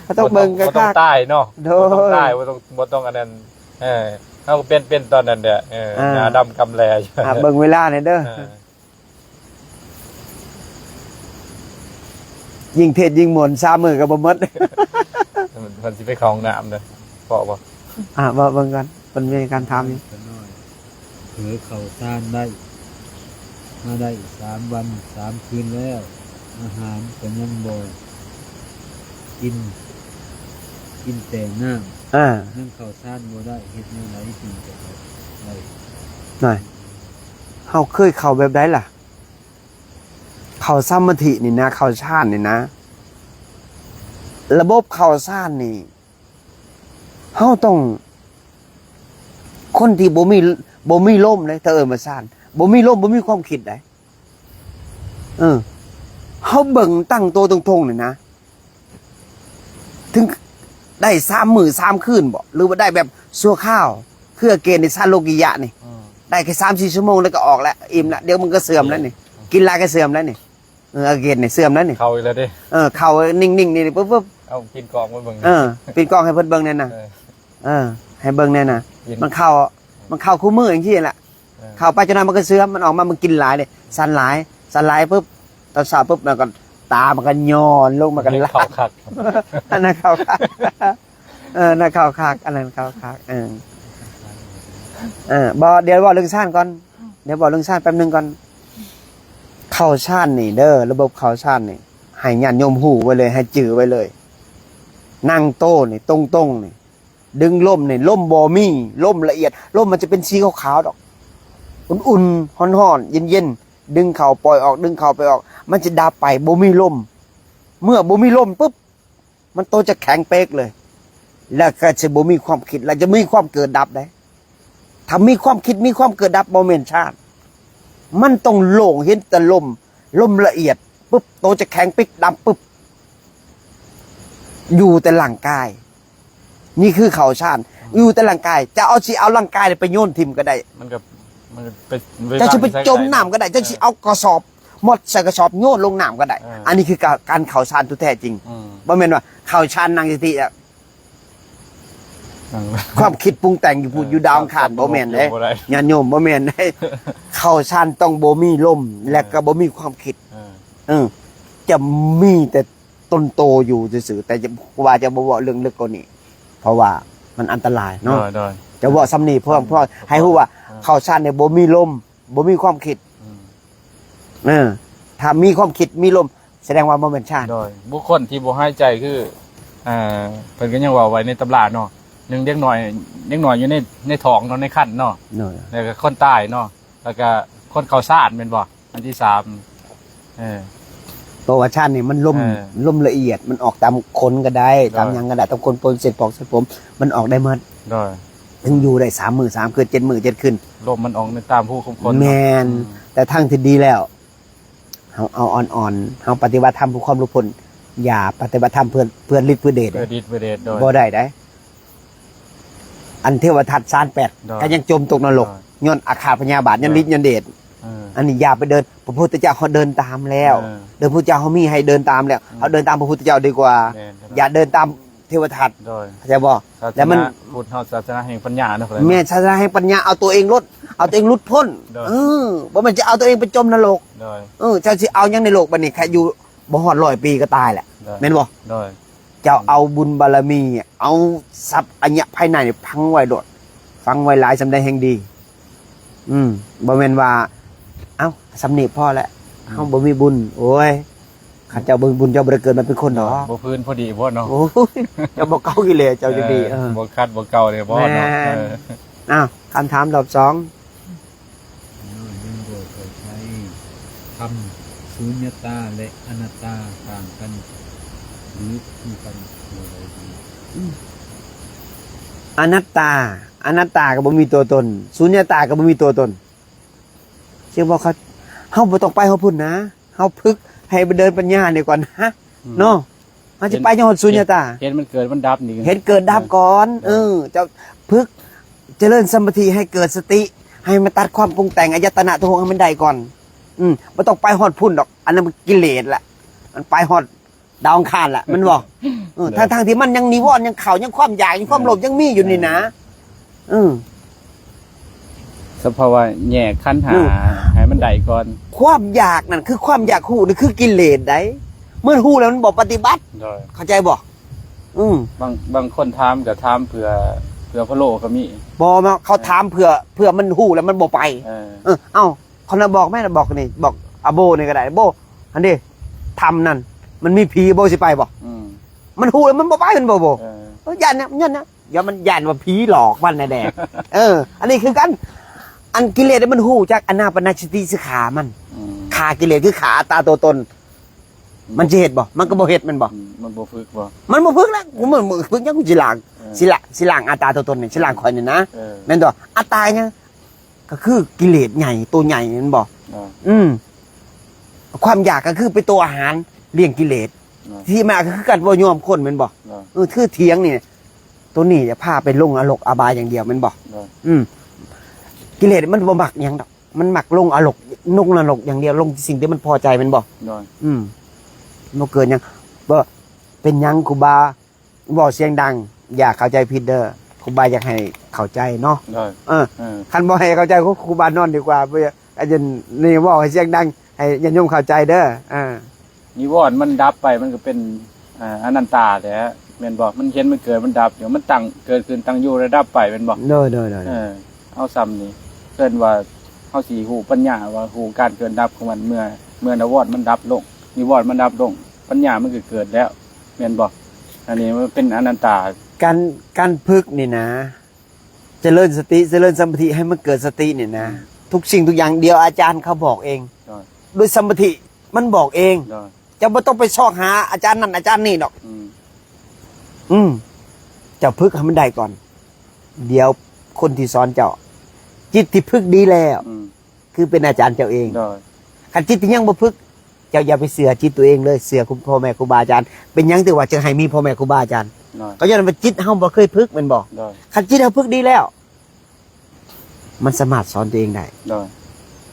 เขาต้องเบิ่งกระ บ่ต้อ คั ง ก ตายเนาะ โด บ่ต้องตายบ่ต้องอันนั้นเขาเป็นตอนนั้นแหละหน้าดำกำแลอยู่ เบิ่งเวลาหน่อยเด้อยิงเทศยิงหมน3 มื้อก็บ่หมด มันสิไปเข้าห้องน้ำเด้อพอบ่ ว่าเบิ่งกันมันมีการทำอยู่ ก็น้อยเถือเข่าซ่านได้มาได้3 วัน 3 คืนแล้ว อาหารก็ยังบ่กินแต่น้ำยังเข่าซ่านบ่ได้เฮ็ดแนวไหนถึงจะได้ หน่อยเฮาเคยเข้าแบบใดล่ะเข้าสมาธินี่นะเข้าฌานนี่นะระบบเข้าฌานนี่เฮาต้องค คนที่บ่มีลมเลยถ้ามาซ่านบ่มีลมบ่มีความคิดได้เฮาเบิ่งตั้งโตตรงๆนี่นะถึงได้3 มื้อ3 คืนบ่หรือว่าได้แบบชั่วข้าวคือเกณฑ์ในซาโลกิยะนี่ได้แค่3-4 ชั่วโมงแล้วก็ออกแล้วอิ่มแล้วเดี๋ยวมันก็เสื่อมแล้วนี่กินลาก็เสื่อมแล้วนี่เกณฑ์นี่เสื่อมแล้วนี่ เข้าอีกแล้วเด้ เข้านิ่งๆนี่ปุ๊บ เอากินกองไว้เบิ่ง ปิดกล้องให้เพิ่นเบิ่งแน่น่ะให้เบิ่งแน่น่ะมันเข้าคู่มืออย่างที่แหละเข้าไปจนนั้นมันก็เสื่อมมันออกมามันกินหลายเลยสันหลายปุ๊บตอนเช้าปุ๊บแล้วก็ตามันก็ย้อนลงมันก็ลา เข้าคัก อันนั้นเข้าคักนั่นเข้าคักอันนั้นเข้าคักบ่เดี๋ยวบอกเรื่องชาติก่อนเดี๋ยวบอกเรื่องชาติแป๊บนึงก่อนเข้าชาตินี่เด้อระบบเข้าชาตินี่ให้ญาติโยมฮู้ไว้เลยให้จื้อไว้เลยนั่งโต้นี่ตรงๆนี่ดึงล่มนี่ล่มบ่มีล่มละเอียดล่มมันจะเป็นสีขาวๆดอกอุ่นๆร้อนๆเย็นๆดึงเข่าปล่อยออกดึงเข่าไปออกมันจะดับไปบ่มีลมเมื่อบ่มีลมปุ๊บมันโตจะแข็งเป๊กเลยแล้วก็จะบ่มีความคิดแล้วจะมีความเกิดดับได้ถ้ามีความคิดมีความเกิดดับบ่แม่นชาติมันต้องโล่งเห็นแต่ลมละเอียดปุ๊บโตจะแข็งปิ๊กดำปุ๊บอยู่แต่ร่างกายนี่คือเขาชาติอยู่แต่ร่างกายจะเอาร่างกายไปโยนทิ่มก็ได้มันไปจะไปจมน้ำก็ได้จะเอากระสอบหมดใส่กระสอบโยนลงน้ำก็ได้อันนี้คือการเขาชาติที่แท้จริงบ่แม่นว่าเขาชาตินางสติความคิดปรุงแต่งอยู่พูดอยู่ดาวอังคารบ่แม่นเด้ญาติโยมบ่แม่นเด้เข้าฌานต้องบ่มีลมและก็บ่มีความคิดจะมีแต่ต้นโตอยู่ซื่อๆแต่จะว่าจะบ่เว้าเรื่องลึกกว่านี้เพราะว่ามันอันตรายเนาะจะเว้าซ้ำนี้เพราะให้ฮู้ว่าเข้าฌานเนี่ยบ่มีลมบ่มีความคิดถ้ามีความคิดมีลมแสดงว่าบ่แม่นฌานบุคคลที่บ่หายใจคือเพิ่นก็ยังว่าไว้ในตำราเนาะหนึ่งเด็กหน่อยอยู่ในท้องเนาะในคันเนาะแล้วก็คนตายเนาะแล้วก็คนเข้าซ่านแม่นบ่อันที่3ตัวชาตินี่มันลมละเอียดมันออกตามคนก็ได้ตามหยังก็ได้ตามคนปนเสร็จปอกเสร็จผมมันออกได้หมดถึงอยู่ได้3 มื้อ3 คืน7 มื้อ7 คืนลมมันออกในตามผู้คุมคนแม่นแต่ทางที่ดีแล้วเฮาเอาอ่อนๆเฮาปฏิบัติธรรมเพื่อความรู้ผลอย่าปฏิบัติธรรมเพื่อฤทธิ์เพื่อเดชบ่ได้อันเทวทัตชาน8ก็ยังจมตกนรกย้อนอาฆาตพยาบาทย้อนฤทธิ์ย้อนเดชอันนี้อย่าไปเดินพระพุทธเจ้าเขาเดินตามแล้วเดินพระพุทธเจ้าเขามีให้เดินตามแล้วเขาเดินตามพระพุทธเจ้าดีกว่าอย่าเดินตามเทวทัตเข้าใจบ่แล้วมันพุทธศาสนาแห่งปัญญาเนาะแม่ศาสนาแห่งปัญญาเอาตัวเองหลุดพ้นบ่มันจะเอาตัวเองไปจมนรกเจ้าสิเอายังในโลกบัดนี้ใครอยู่บ่ฮอด100 ปีก็ตายแหละแม่นบ่เจ้าเอาบุญบารมีเอาทรัพย์อัญญะภายในพังไว้โดดฟังไว้หลายสำได้แห่งดีบ่แม่นว่าเอ้าสำนีพ่อแล้วเฮาบ่มีบุญโอ้ยข้าเจ้าเบิ่งบุญเจ้าบ่ได้เกิดมาเป็นคนดอกบ่พื้นพอดีบ่เนาะโอ้ยเจ้าบ่เก่ากิเลสเจ้าจังดีบ่คัดบ่เก่าเลยบ่เนาะอ้าวคำถามรอบ2ทำสุญญตาและอนัตตาต่างกันหรือมีกันอะไรอนัตตาก็บ่มีตัวตนสุญญตาก็บ่มีตัวตนเชื่อบ่เฮาบ่ต้องไปเฮาพุ่นนะเฮาพึกให้ไปเดินปัญญานี่ก่อนนะเนาะมันสิไปจังหวัดสุญญตาเห็นมันเกิดมันดับนี่เห็นเกิดดับก่อนเจ้าพึกเจริญสมาธิให้เกิดสติให้มันตัดความปรุงแต่งอายตนะทุกให้มันได้ก่อนบ่ต้องไปฮอดพุ่นดอกอันนั้นมันกิเลสแหละมันไปฮอดดาวอังคารแหละมันบ่ทางที่มันยังนิวรณ์ยังเข่ายังความอยากยังความโลภยังมีอยู่นี่นะสภาวะแยกขันธ์ให้มันได้ก่อนความอยากนั่นคือความอยากฮู้นี่คือกิเลสได้เมื่อฮู้แล้วมันบ่ปฏิบัติเข้าใจบ่บางคนถามก็ถามเพื่อพระโลก็มีบ่เขาถามเพื่อมันฮู้แล้วมันบ่ไปเอ้าคนน่ะบอกแม่น่ะบอกนี่บอกอาโบนี่ก็ได้โบอันนี้ทำนั่นมันมีผีโบสิไปบ่มันฮู้แล้วมันบ่ไปมันบ่ย่านเนี่ยอย่ามันย่านว่าผีหลอกมันแน่ๆอันนี้คือกันอันกิเลสมันฮู้จักอนาปานสติสิขามันขากิเลสคือขาตาตัวตนมันสิเฮ็ดบ่มันก็บ่เฮ็ดมันบ่มันบ่ฝึกบ่มันบ่ฝึกแล้วมันฝึกยังสิล้างอัตตาตัวตนนี่สิล้างข่อยนี่นะแม่นบ่อัต ตายเนี่ยก็คือกิเลสใหญ่ตัวใหญ่นั่นบอก ได้ ความอยากก็คือเป็นตัวอาหารเลี้ยงกิเลส ได้ ที่มาก็คือการบ่ยอมคนแมันบอก ได้ คือเถียงนี่ตัวนี้จะพาไปลงอรกอบายอย่างเดียวแมันบอก ได้ กิเลสมันบ่มักอย่างดอกมันมักลงอรกนกนรกอย่างเดียวลงสิ่งที่มันพอใจแมันบอก ได้ บ่เกินหยังบ่เป็นหยังครูบาบ่เสียงดัง อย่าเข้าใจผิดเด้อครูบาอยากให้เข้าใจเนาะ ได้ คันบ่ให้เข้าใจครูบานอนดีกว่าเพื่ออาจารย์นี่เว้าให้เสียงดังให้ญาติโยมเข้าใจเด้อนิวรณ์มันดับไปมันก็เป็นอนันตาแต่แม่นบอกมันเห็นมันเกิดมันดับเดี๋ยวมันตั้งเกิดขึ้นตั้งอยู่แล้วดับไปแม่นบอก เด้อ เอาซ้ำนี่เกินว่าเฮาสิฮู้ปัญญาว่าฮู้การเกิดดับของมันเมื่อนวรณ์มันดับลงนิวรณ์มันดับลงปัญญามันก็เกิดแล้วแม่นบอกอันนี้มันเป็นอนันตา การฝึกนี่นะเจริญสติเจริญสมาธิให้มันเกิดสตินี่นะทุกสิ่งทุกอย่างเดียวอาจารย์เขาบอกเอง ได้ ด้วยสมาธิมันบอกเอง ได้ จะไม่ต้องไปซอกหาอาจารย์นั่นอาจารย์นี่ดอก อืม เจ้าพึกให้มันได้ก่อน เดี๋ยวคนที่สอนเจ้า จิตที่พึกดีแล้ว อืม คือเป็นอาจารย์เจ้าเอง ได้ ขันจิตที่ยังบ่พึกเจ้าอย่าไปเสือจิตตัวเองเลยเสือคุณพ่อแม่ครูบาอาจารย์เป็นหยังแต่ว่าจะให้มีพ่อแม่ครูบาอาจารย์ ได้ ก็ย้อนว่าจิตเฮาบ่เคยพึกแมันบอก ได้ ขันจิตเฮาพึกดีแล้ว มันสามารถสอนตัวเองได้ ได้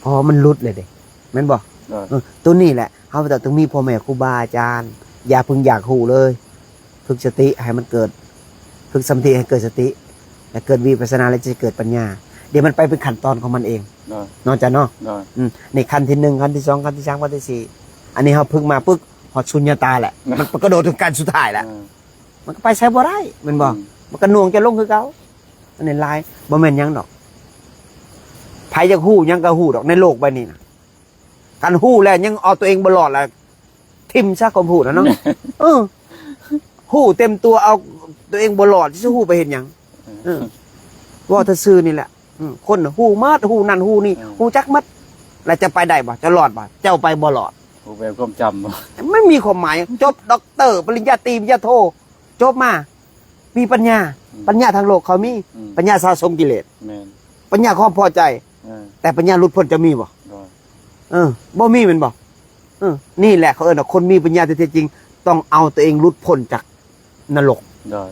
เพราะมันหลุดเลยเด้แม่นบอก ได้ ตัวนี้แหละเฮาต้องมีพ่อแม่ครูบาอาจารย์ อย่าเพึ่งอยากหูเลย ฝึกสติให้มันเกิด ฝึกสมาธิให้เกิดสติ และเกิดวิปัสสนาแล้วจะเกิดปัญญา เดี๋ยวมันไปเป็นขั้นตอนของมันเอง ได้ นอกจากเนาะ ได้ ในขั้นที่ 1ขั้นที่ 2ขั้นที่ 3ขั้นที่ 4อันนี้เฮาพึ่งมาปึ๊กฮอดสุญญตาแหละ มันกระโดดถึงการสุดท้ายแหละ มันก็ไปใช้บ่ได้แมันบอก มันก็หน่วงจะลงคือเก่าอันนี้ลายบ่แม่นหยังดอกไผจะฮู้หยังก็ฮู้ดอกในโลกใบนี้นะการฮู้แล้วยังเอาตัวเองบ่รอดแล้วทิ่มซะความฮู้นะเนาะ ฮู้เต็มตัวเอาตัวเองบ่รอดสิฮู้ไปเฮ็ดหยังว่าถ้าซื่อนี่แหละคนน่ะฮู้มาดฮู้นั่นฮู้นี่ฮู้จักมัดแล้วจะไปได้บ่จะรอดบ่เจ้าไปบ่รอด ผู้แบบความจำบ่ ไม่มีความหมายจบด็อกเตอร์ปริญญาตรีปริญญาโทจบมามีปัญญาทางโลกเขามีปัญญาสะสมกิเลส แม่น ปัญญาความพอใจ แต่ปัญญาหลุดพ้นจะมีบ่ ได้ บ่มีแมันบ่นี่แหละเขาเอิ้นว่าคนมีปัญญาแท้ๆจริง ต้องเอาตัวเองหลุดพ้นจากนรก ได้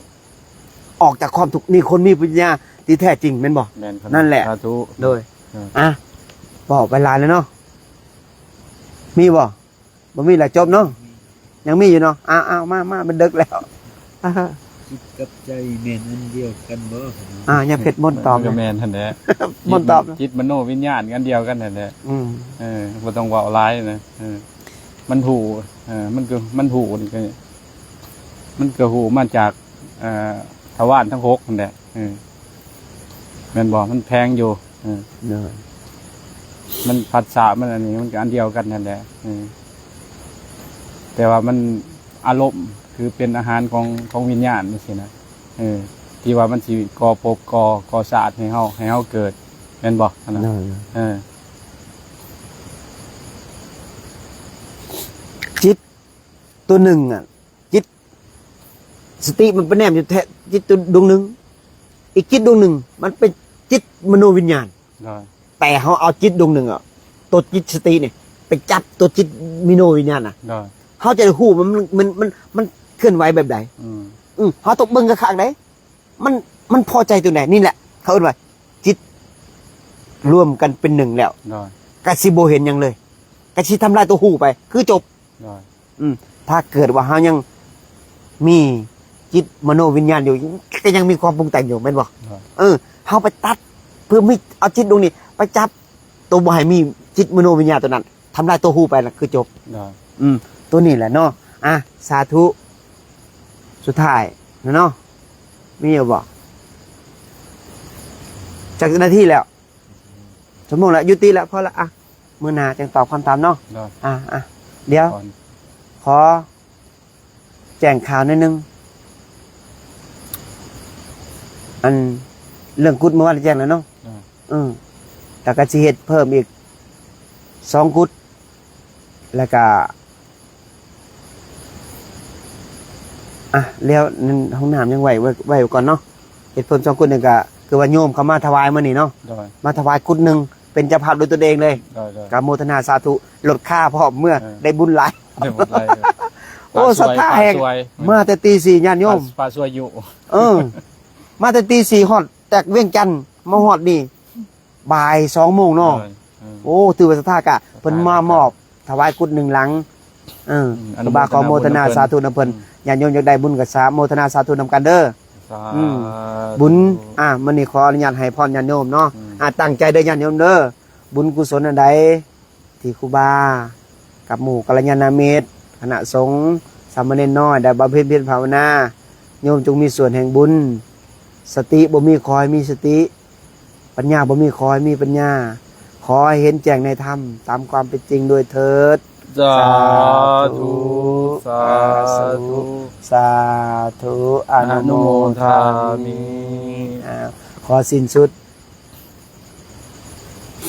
ออกจากความทุกข์นี่คนมีปัญญาที่แท้จริงแม่นบ่ แม่นครับ นั่นแหละ สาธุ โดยบอกไปลาเลยเนาะมีบ่มีแหละจบเนาะยังมีอยู่เนาะมามันดึกแล้ว จิตกับใจแม่นอันเดียวกันบ่ ยังเพชรมนต์ตอบ ก็แม่นหั่นแหละ มนต์ตอบ จิตมโนวิญญาณกันเดียวกันนั่นแหละ ม บ่ต้องเว้าหลายนะมันหูมันหูนี่ก็มันก็หูมาจากทวารทั้ง6นั่นแหละแม่นบ่มันแพงอยู่ เนาะ มันผัสสะมันอันนี้มันก็อันเดียวกันนั่นแหละแต่ว่ามันอารมณ์คือเป็นอาหารของวิญญาณนี่สินะที่ว่ามันสิก่อภพก่อศาสตร์ให้เฮาเกิดแม่นบ่อันนั้น เนาะจิตตัวหนึ่งจิตสติมันเป็นแนมอยู่แท้จิตตัวดวงหนึ่งอีกจิตดวงหนึ่งมันเป็นจิตมโนวิญญาณ ได้ แต่เขาเอาจิตดวงหนึ่งตัวจิตสติเนี่ยไปจับตัวจิตมโนวิญญาณ ได้ เขาจะหูมันเคลื่อนไหวแบบไหนเขาตกเบิ้งกระขางไหนมันพอใจตัวไหนนี่แหละเขาเรียกว่าจิตรวมกันเป็นหนึ่งแล้ว ได้ กะสิโบเห็นยังเลยกะสิทำลายตัวหูไป คือจบ ได้ ถ้าเกิดว่าเขายังมีจิตมโนวิญญาณอยู่ก็ยังมีความปรุงแต่งอยู่แม่นบ่เขาไปตัดเพื่อไม่เอาจิตดวงนี้ไปจับตัวบ่ให้มีจิตมโนวิญญาณตัวนั้นทำลายตัวหูไปแล้วคือจบ ได้ ตัวนี้แหละเนาะสาธุสุดท้ายนะเนาะมีอยู่บ่จากหน้าที่แล้วชั่วโมงแล้วยุติแล้วพอละมื้อหน้าจังตอบคำถามเนาะ ได้ เดี๋ยว ก่อน ขอแจ้งข่าวนิดนึงอันเรื่องกุดเมื่อวานแจ้งแล้วเนาะแต่ก็สิเฮ็ดเพิ่มอีก2กุดแล้วก็แล้วห้องน้ำยังไหวก่อนเนาะเฮ็ดเพิ่ม2กุดนึงก็ คือว่าโยมเขามาถวายมื้อนี้เนาะ โดย มาถวายกุดหนึงเป็นเจ้าภาพด้วยตัวเองเลย โดย กราบโมทนาสาธุลดค่าพร้อมเมื่อได้บุญหลาย ได้หมดเลย โอ้ศรัทธาแห่ง สวย มาแต่ตี 4ญาติโยม ปลาสวยอยู่ มาแต่ตี 4ฮอดแตกเวียงจันทน์มาฮอดนี่บ่าย2โมงเนาะโอ้ถือว่าศรัทธากะเพิ่นมามอบถวายกุดหนึ่งหลังครูบาขอโมทนาสาธุนำเพิ่นญาติโยมอยากได้บุญก็สาโมทนาสาธุนำกันเด้อ บุญมื้อนี้ขออนุญาตให้พรญาติโยมเนาะตั้งใจเด้อญาติโยมเด้อบุญกุศลอันใดที่ครูบากับหมู่กัลยาณมิตรคณะสงฆ์สามเณรน้อยได้บำเพ็ญเพียรภาวนาโยมจงมีส่วนแห่งบุญสติบ่มีขอให้มีสติปัญญาบ่มีขอให้มีปัญญาขอให้เห็นแจ้งในธรรมตามความเป็นจริงโดยเถิด สาธุสาธุ สาธุอ อ นุ นุ โม โม ทา ทา มิ มิ ขอสิ้นสุด